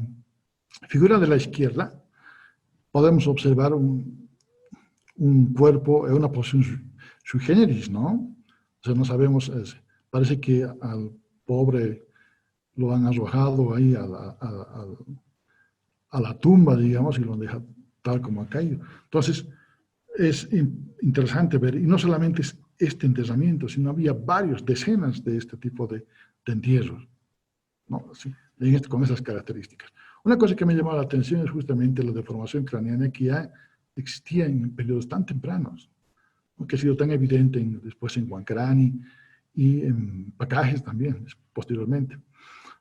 [SPEAKER 2] figura de la izquierda podemos observar un cuerpo en una posición sui generis, ¿no? O sea, no sabemos, parece que al pobre lo han arrojado ahí a la tumba, digamos, y lo han dejado tal como ha caído. Entonces, es interesante ver, y no solamente es este enterramiento, sino había decenas de este tipo de entierros, ¿no? Sí, con esas características. Una cosa que me llamó la atención es justamente la deformación craneana que ya existía en periodos tan tempranos, ¿no?, que ha sido tan evidente después en Huancarani y en Pacajes también, posteriormente.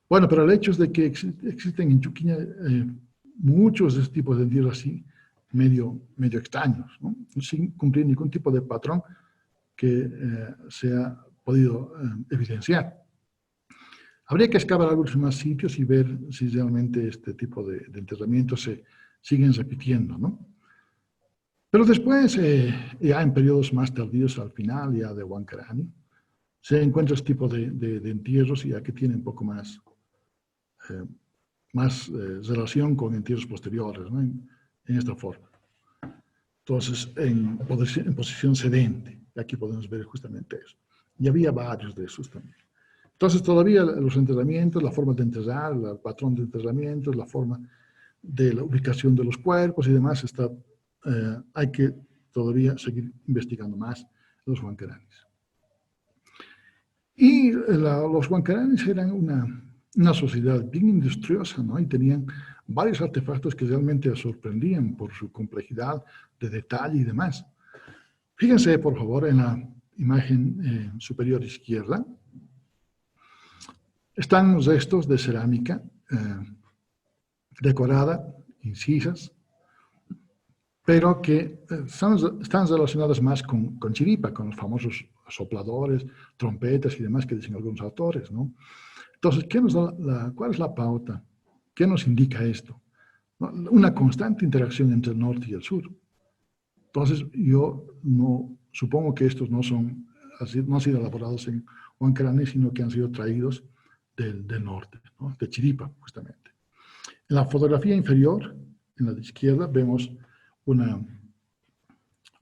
[SPEAKER 2] Bueno, pero el hecho es de que existen en Chuquiña muchos de este tipo de entierros así, medio extraños, ¿no?, sin cumplir ningún tipo de patrón que se ha podido evidenciar. Habría que excavar algunos más sitios y ver si realmente este tipo de enterramientos se siguen repitiendo, ¿no? Pero después, ya en periodos más tardíos, al final ya de Huancarani, se encuentra este tipo de entierros ya que tienen un poco más relación con entierros posteriores, ¿no?, en esta forma. Entonces, en posición sedente, aquí podemos ver justamente eso. Y había varios de esos también. Entonces, todavía los enterramientos, la forma de enterrar, el patrón de enterramientos, la forma de la ubicación de los cuerpos y demás, hay que todavía seguir investigando más los huancaranis. Y los huancaranis eran una sociedad bien industriosa, ¿no?, y tenían varios artefactos que realmente sorprendían por su complejidad de detalle y demás. Fíjense, por favor, en la imagen superior izquierda, están los restos de cerámica decorada, incisas, pero que están relacionadas más con chiripa, con los famosos sopladores, trompetas y demás que dicen algunos autores, ¿no? Entonces, ¿cuál es la pauta? ¿Qué nos indica esto? Una constante interacción entre el norte y el sur. Entonces, yo supongo que estos no han sido elaborados en Huancarani, sino que han sido traídos del norte, ¿no?, de Chiripa, justamente. En la fotografía inferior, en la de izquierda, vemos un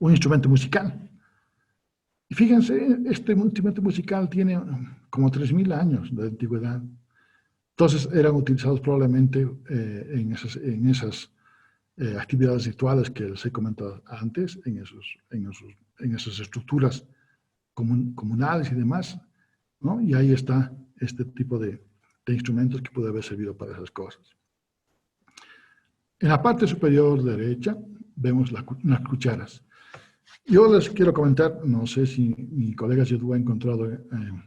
[SPEAKER 2] instrumento musical. Y fíjense, este instrumento musical tiene como 3000 años de antigüedad. Entonces, eran utilizados probablemente en esas actividades rituales que les he comentado antes, en esas estructuras comunales y demás, ¿no? Y ahí está este tipo de instrumentos que puede haber servido para esas cosas. En la parte superior derecha vemos unas cucharas. Yo les quiero comentar, no sé si mi colega Yedú ha encontrado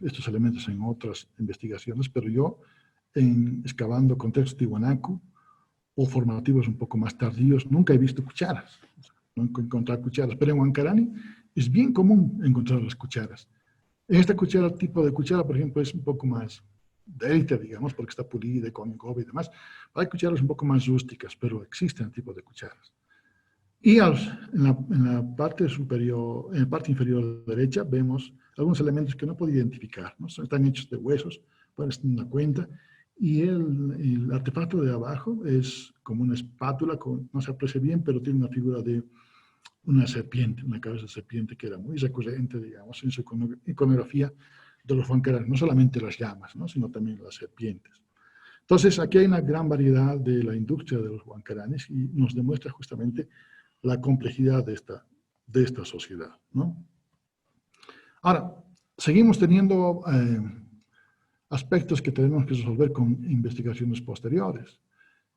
[SPEAKER 2] estos elementos en otras investigaciones, pero yo, excavando contextos tiwanaku o formativos un poco más tardíos, nunca he visto cucharas. No he encontrado cucharas, pero en Huancarani es bien común encontrar las cucharas. En esta tipo de cuchara, por ejemplo, es un poco más delta, digamos, porque está pulida con engobe y demás. Hay cucharas un poco más rústicas, pero existen tipo de cucharas. Y en la parte superior, en la parte inferior derecha, vemos algunos elementos que no puedo identificar, ¿no? Están hechos de huesos, parecen una cuenta, y el artefacto de abajo es como una espátula, no se aprecia bien, pero tiene una figura de una serpiente, una cabeza de serpiente que era muy recurrente, digamos, en su iconografía de los huancaranis, no solamente las llamas, ¿no?, sino también las serpientes. Entonces, aquí hay una gran variedad de la industria de los huancaranis y nos demuestra justamente la complejidad de esta sociedad, ¿no? Ahora, seguimos teniendo aspectos que tenemos que resolver con investigaciones posteriores.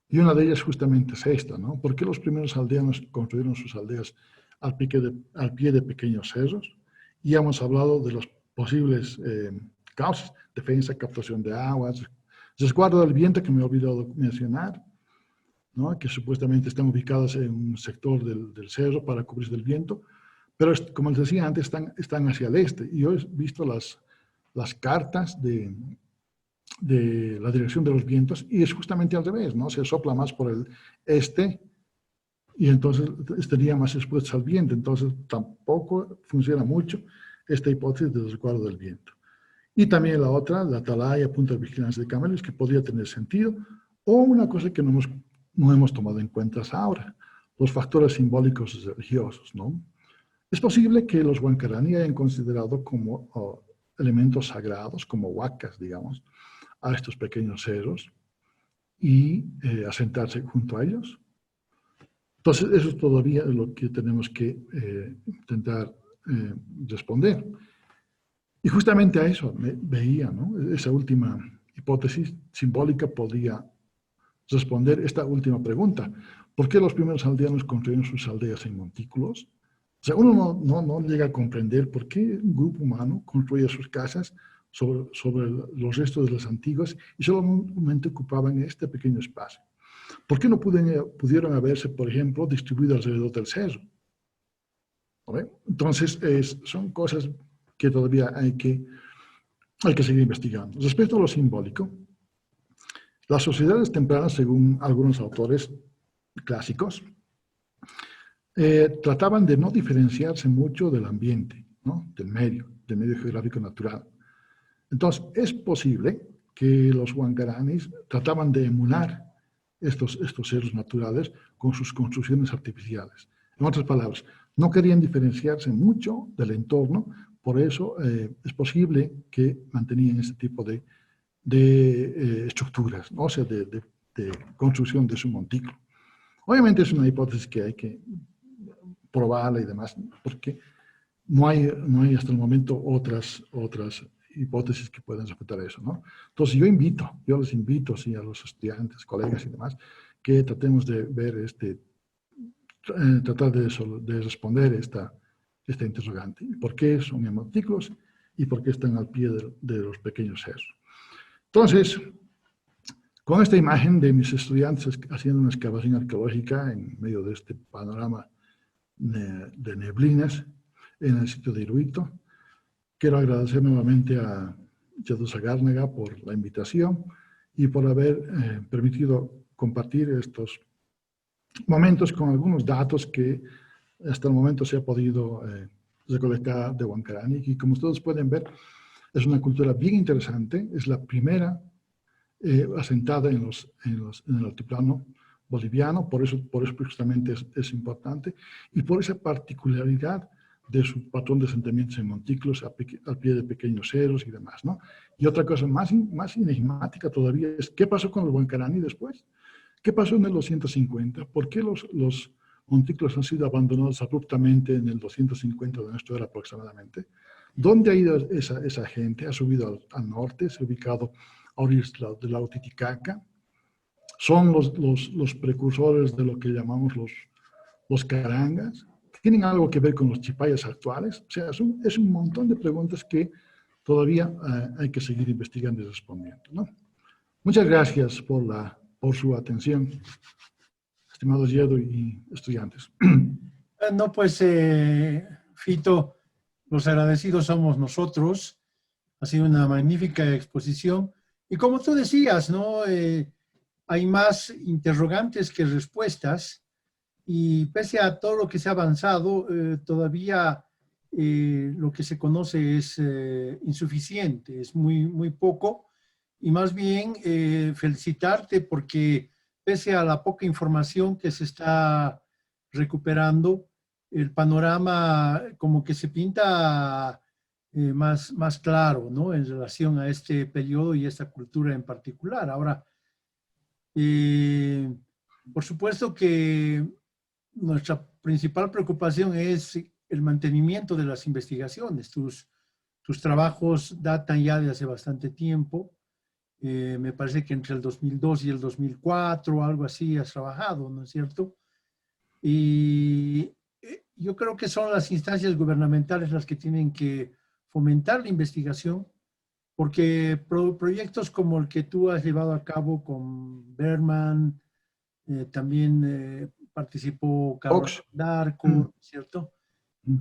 [SPEAKER 2] Y una de ellas justamente es esta, ¿no? ¿Por qué los primeros aldeanos construyeron sus aldeas al pie de pequeños cerros? Y hemos hablado de las posibles causas: defensa, captación de aguas, resguardo del viento, que me he olvidado mencionar, ¿no? Que supuestamente están ubicados en un sector del cerro para cubrirse del viento, pero como les decía antes, están hacia el este. Y yo he visto las cartas de la dirección de los vientos, y es justamente al revés, ¿no? Se sopla más por el este y entonces estaría más expuesto al viento. Entonces tampoco funciona mucho esta hipótesis del resguardo del viento. Y también la otra, la atalaya, punto de vigilancia de Camelos, que podría tener sentido, o una cosa que no hemos tomado en cuenta hasta ahora, los factores simbólicos religiosos, ¿no? Es posible que los Huancarani hayan considerado como elementos sagrados, como huacas, digamos, a estos pequeños cerros y asentarse junto a ellos. Entonces, eso es todavía lo que tenemos que intentar responder. Y justamente a eso me veía, ¿no? Esa última hipótesis simbólica podría responder esta última pregunta. ¿Por qué los primeros aldeanos construyeron sus aldeas en montículos? O sea, uno no llega a comprender por qué un grupo humano construía sus casas sobre los restos de las antiguas y solamente ocupaban este pequeño espacio. ¿Por qué no pudieron haberse, por ejemplo, distribuido alrededor del cerro? ¿Vale? Entonces, son cosas que todavía hay que seguir investigando. Respecto a lo simbólico, las sociedades tempranas, según algunos autores clásicos, trataban de no diferenciarse mucho del ambiente, ¿no? del medio geográfico natural. Entonces, es posible que los huancaranis trataban de emular estos seres naturales con sus construcciones artificiales. En otras palabras, no querían diferenciarse mucho del entorno, por eso es posible que mantenían este tipo de estructuras, ¿no? O sea, de construcción de su montículo. Obviamente es una hipótesis que hay que probarla y demás, porque no hay hasta el momento otras hipótesis que puedan respetar eso, ¿no? Entonces yo les invito, sí, a los estudiantes, colegas y demás, que tratemos de ver tratar de responder esta interrogante. ¿Por qué son montículos y por qué están al pie de los pequeños cerros? Entonces, con esta imagen de mis estudiantes haciendo una excavación arqueológica en medio de este panorama de neblinas en el sitio de Iruito, quiero agradecer nuevamente a Yadu Sagárnaga por la invitación y por haber permitido compartir estos momentos con algunos datos que hasta el momento se ha podido recolectar de Huancarani. Y como ustedes pueden ver, es una cultura bien interesante, es la primera asentada en el altiplano boliviano, por eso justamente es importante, y por esa particularidad de su patrón de asentamientos en montículos al pie de pequeños cerros y demás, ¿no? Y otra cosa más enigmática todavía es, ¿qué pasó con los Huancarani después? ¿Qué pasó en el 250? ¿Por qué los montículos han sido abandonados abruptamente en el 250 de nuestra era aproximadamente? ¿Dónde ha ido esa gente? Ha subido al norte, se ha ubicado a orillas del lago Titicaca. Son los precursores de lo que llamamos los carangas. ¿Tienen algo que ver con los chipayas actuales? O sea, es un montón de preguntas que todavía hay que seguir investigando y respondiendo, ¿no? Muchas gracias por su atención, estimados Yedo y estudiantes.
[SPEAKER 1] No, pues, Fito, los agradecidos somos nosotros. Ha sido una magnífica exposición. Y como tú decías, ¿no? Hay más interrogantes que respuestas. Y pese a todo lo que se ha avanzado, todavía lo que se conoce es insuficiente, es muy poco. Y más bien felicitarte porque pese a la poca información que se está recuperando, el panorama como que se pinta más claro, ¿no? En relación a este periodo y esta cultura en particular. Ahora, por supuesto que nuestra principal preocupación es el mantenimiento de las investigaciones. Tus trabajos datan ya de hace bastante tiempo Me parece que entre el 2002 y el 2004, algo así, has trabajado, ¿no es cierto? Y yo creo que son las instancias gubernamentales las que tienen que fomentar la investigación, porque proyectos como el que tú has llevado a cabo con Berman, también participó Carlos
[SPEAKER 2] Fox.
[SPEAKER 1] Darko, ¿cierto?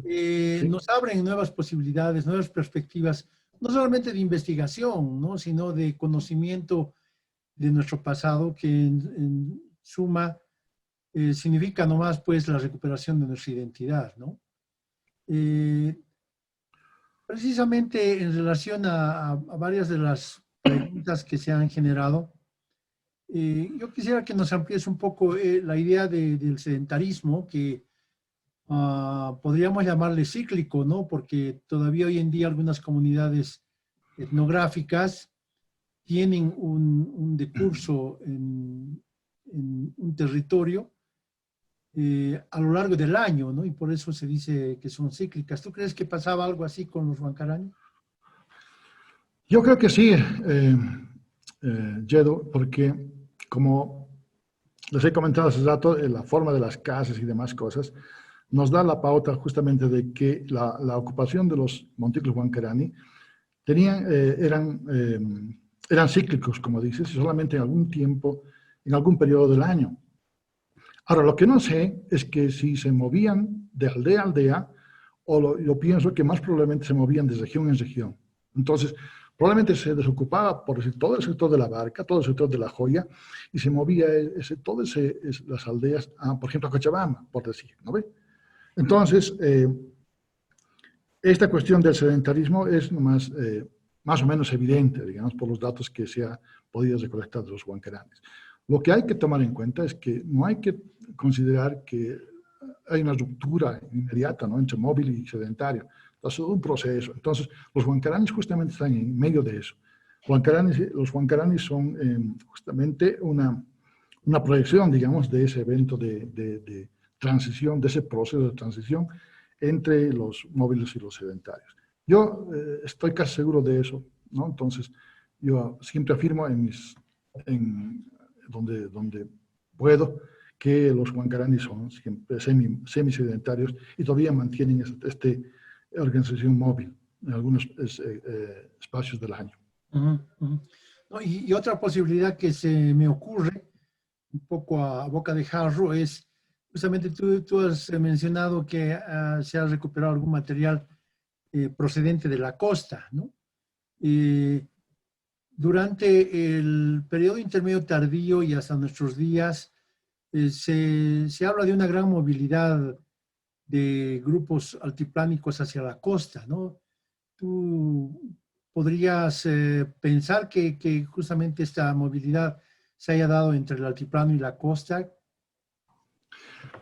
[SPEAKER 2] Sí.
[SPEAKER 1] Nos abren nuevas posibilidades, nuevas perspectivas, no solamente de investigación, ¿no? Sino de conocimiento de nuestro pasado, que en suma significa nomás pues la recuperación de nuestra identidad, ¿no? Eh, Precisamente en relación a varias de las preguntas que se han generado, yo quisiera que nos amplíes un poco la idea del sedentarismo, que podríamos llamarle cíclico, ¿no? Porque todavía hoy en día algunas comunidades etnográficas tienen un decurso en un territorio a lo largo del año, ¿no? Y por eso se dice que son cíclicas. ¿Tú crees que pasaba algo así con los huancaraños?
[SPEAKER 2] Yo creo que sí, Yedo, porque como les he comentado hace rato, la forma de las casas y demás cosas nos da la pauta justamente de que la ocupación de los montículos huancarani eran cíclicos, como dices, y solamente en algún tiempo, en algún periodo del año. Ahora, lo que no sé es que si se movían de aldea a aldea, o yo pienso que más probablemente se movían de región en región. Entonces, probablemente se desocupaba, por decir, todo el sector de la Barca, todo el sector de la Joya, y se movía todas las aldeas, por ejemplo, a Cochabamba, por decir, ¿no ve? Entonces, esta cuestión del sedentarismo es más o menos evidente, digamos, por los datos que se ha podido recolectar de los huancaranes. Lo que hay que tomar en cuenta es que no hay que considerar que hay una ruptura inmediata, ¿no?, entre móvil y sedentario. Es todo un proceso. Entonces, los huancaranes justamente están en medio de eso. Los huancaranes son justamente una proyección, digamos, de ese evento de transición, de ese proceso de transición entre los móviles y los sedentarios. Yo estoy casi seguro de eso, ¿no? Entonces, yo siempre afirmo donde puedo que los huancaranes son siempre semisedentarios y todavía mantienen esta organización móvil en algunos espacios del año.
[SPEAKER 1] Uh-huh, uh-huh. No, y otra posibilidad que se me ocurre, un poco a boca de jarro, es justamente tú has mencionado que se ha recuperado algún material procedente de la costa, ¿no? Durante el periodo intermedio tardío y hasta nuestros días, se habla de una gran movilidad de grupos altiplánicos hacia la costa, ¿no? ¿Tú podrías pensar que justamente esta movilidad se haya dado entre el altiplano y la costa?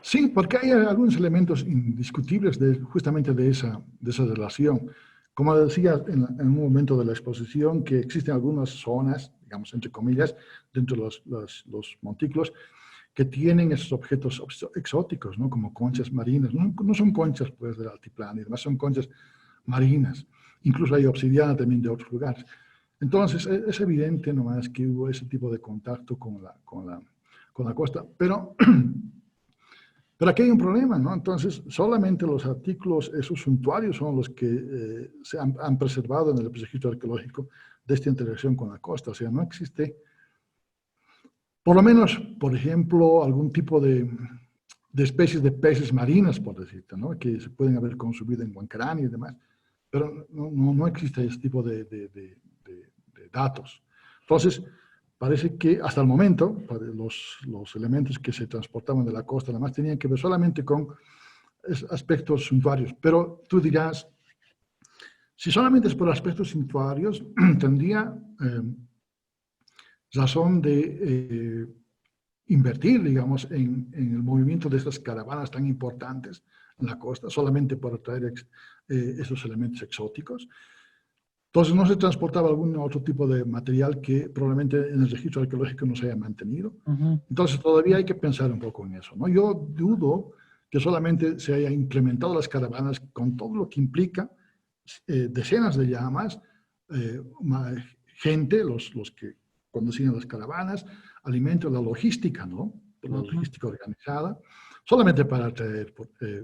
[SPEAKER 2] Sí, porque hay algunos elementos indiscutibles justamente de esa relación. Como decía en un momento de la exposición, que existen algunas zonas, digamos, entre comillas, dentro de los montículos, que tienen esos objetos exóticos, ¿no?, como conchas marinas. No son conchas, pues, del altiplano, y además son conchas marinas. Incluso hay obsidiana también de otros lugares. Entonces, es evidente nomás que hubo ese tipo de contacto con la costa. Pero aquí hay un problema, ¿no? Entonces, solamente los artículos, esos suntuarios, son los que se han preservado en el registro arqueológico de esta interacción con la costa. O sea, no existe, por lo menos, por ejemplo, algún tipo de especies de peces marinas, por decirte, ¿no?, que se pueden haber consumido en Huancarani y demás. Pero no existe ese tipo de datos. Entonces, parece que hasta el momento los elementos que se transportaban de la costa además tenían que ver solamente con aspectos suntuarios. Pero tú dirás, si solamente es por aspectos suntuarios, tendría razón de invertir, digamos, en el movimiento de estas caravanas tan importantes en la costa, solamente para traer esos elementos exóticos. Entonces, no se transportaba algún otro tipo de material que probablemente en el registro arqueológico no se haya mantenido.
[SPEAKER 1] Uh-huh.
[SPEAKER 2] Entonces, todavía hay que pensar un poco en eso, ¿no? Yo dudo que solamente se haya implementado las caravanas con todo lo que implica decenas de llamas, gente, los que conducían las caravanas, alimento, la logística, ¿no? La logística organizada, solamente para traer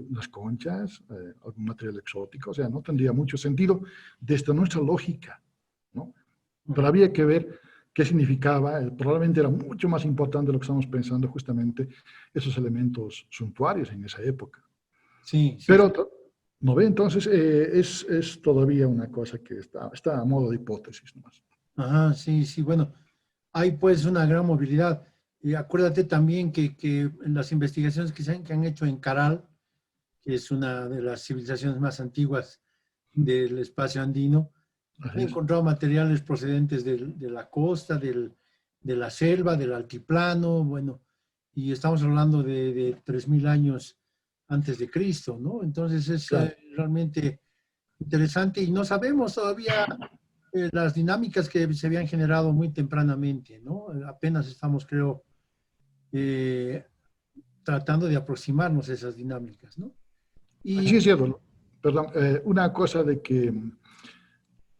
[SPEAKER 2] unas conchas, algún material exótico, o sea, no tendría mucho sentido desde nuestra lógica, ¿no? Pero había que ver qué significaba, probablemente era mucho más importante lo que estamos pensando justamente esos elementos suntuarios en esa época.
[SPEAKER 1] Sí, sí.
[SPEAKER 2] Pero, ¿no ve? Entonces, es todavía una cosa que está a modo de hipótesis nomás.
[SPEAKER 1] Ajá, sí, sí, bueno, hay pues una gran movilidad. Y acuérdate también que en las investigaciones que han hecho en Caral, que es una de las civilizaciones más antiguas del espacio andino, han
[SPEAKER 2] Así es.
[SPEAKER 1] encontrado materiales procedentes de la costa, de la selva, del altiplano, bueno, y estamos hablando de 3.000 años antes de Cristo, ¿no? Entonces es
[SPEAKER 2] Claro.
[SPEAKER 1] realmente interesante y no sabemos todavía las dinámicas que se habían generado muy tempranamente, ¿no? Apenas estamos, creo, eh, tratando de aproximarnos a esas dinámicas, ¿no?
[SPEAKER 2] Sí,
[SPEAKER 1] Y
[SPEAKER 2] es cierto, ¿no? Perdón, una cosa de que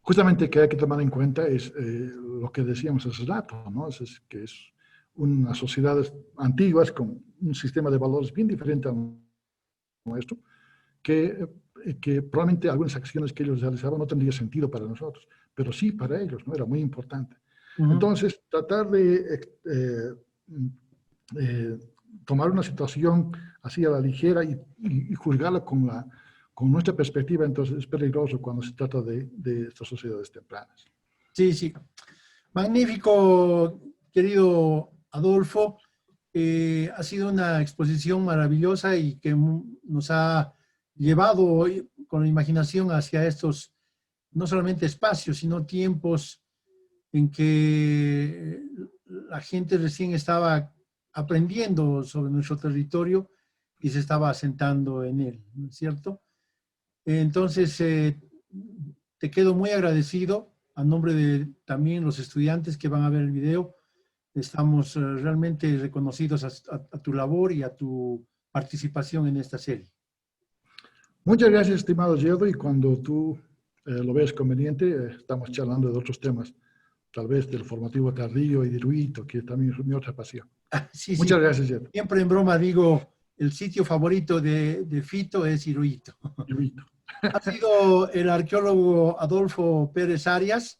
[SPEAKER 2] justamente que hay que tomar en cuenta es lo que decíamos hace rato, ¿no? Que es unas sociedades antiguas con un sistema de valores bien diferente al nuestro, que probablemente algunas acciones que ellos realizaban no tendría sentido para nosotros, pero sí para ellos, ¿no? Era muy importante. Entonces, tratar de tomar una situación así a la ligera y juzgarla con nuestra perspectiva, entonces es peligroso cuando se trata de estas sociedades tempranas.
[SPEAKER 1] sí, sí. Magnífico, querido Adolfo. Ha sido una exposición maravillosa y que nos ha llevado con la imaginación hacia estos, no solamente espacios, sino tiempos en que la gente recién estaba aprendiendo sobre nuestro territorio y se estaba asentando en él, ¿no es cierto? Entonces, te quedo muy agradecido a nombre de también los estudiantes que van a ver el video. Estamos realmente reconocidos a tu labor y a tu participación en esta serie.
[SPEAKER 2] Muchas gracias, estimado Gerdo, y cuando tú lo veas conveniente, estamos charlando de otros temas, tal vez del formativo tardío y de Iruito, que también es mi otra pasión.
[SPEAKER 1] Sí, sí.
[SPEAKER 2] Muchas gracias, Gerdo.
[SPEAKER 1] Siempre en broma digo, el sitio favorito de Fito es Iruito.
[SPEAKER 2] Iruito.
[SPEAKER 1] Ha sido el arqueólogo Adolfo Pérez Arias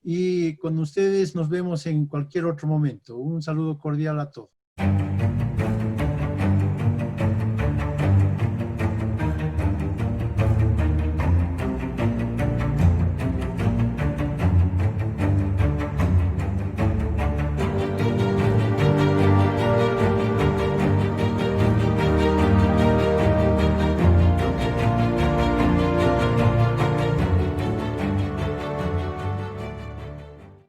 [SPEAKER 1] y con ustedes nos vemos en cualquier otro momento. Un saludo cordial a todos.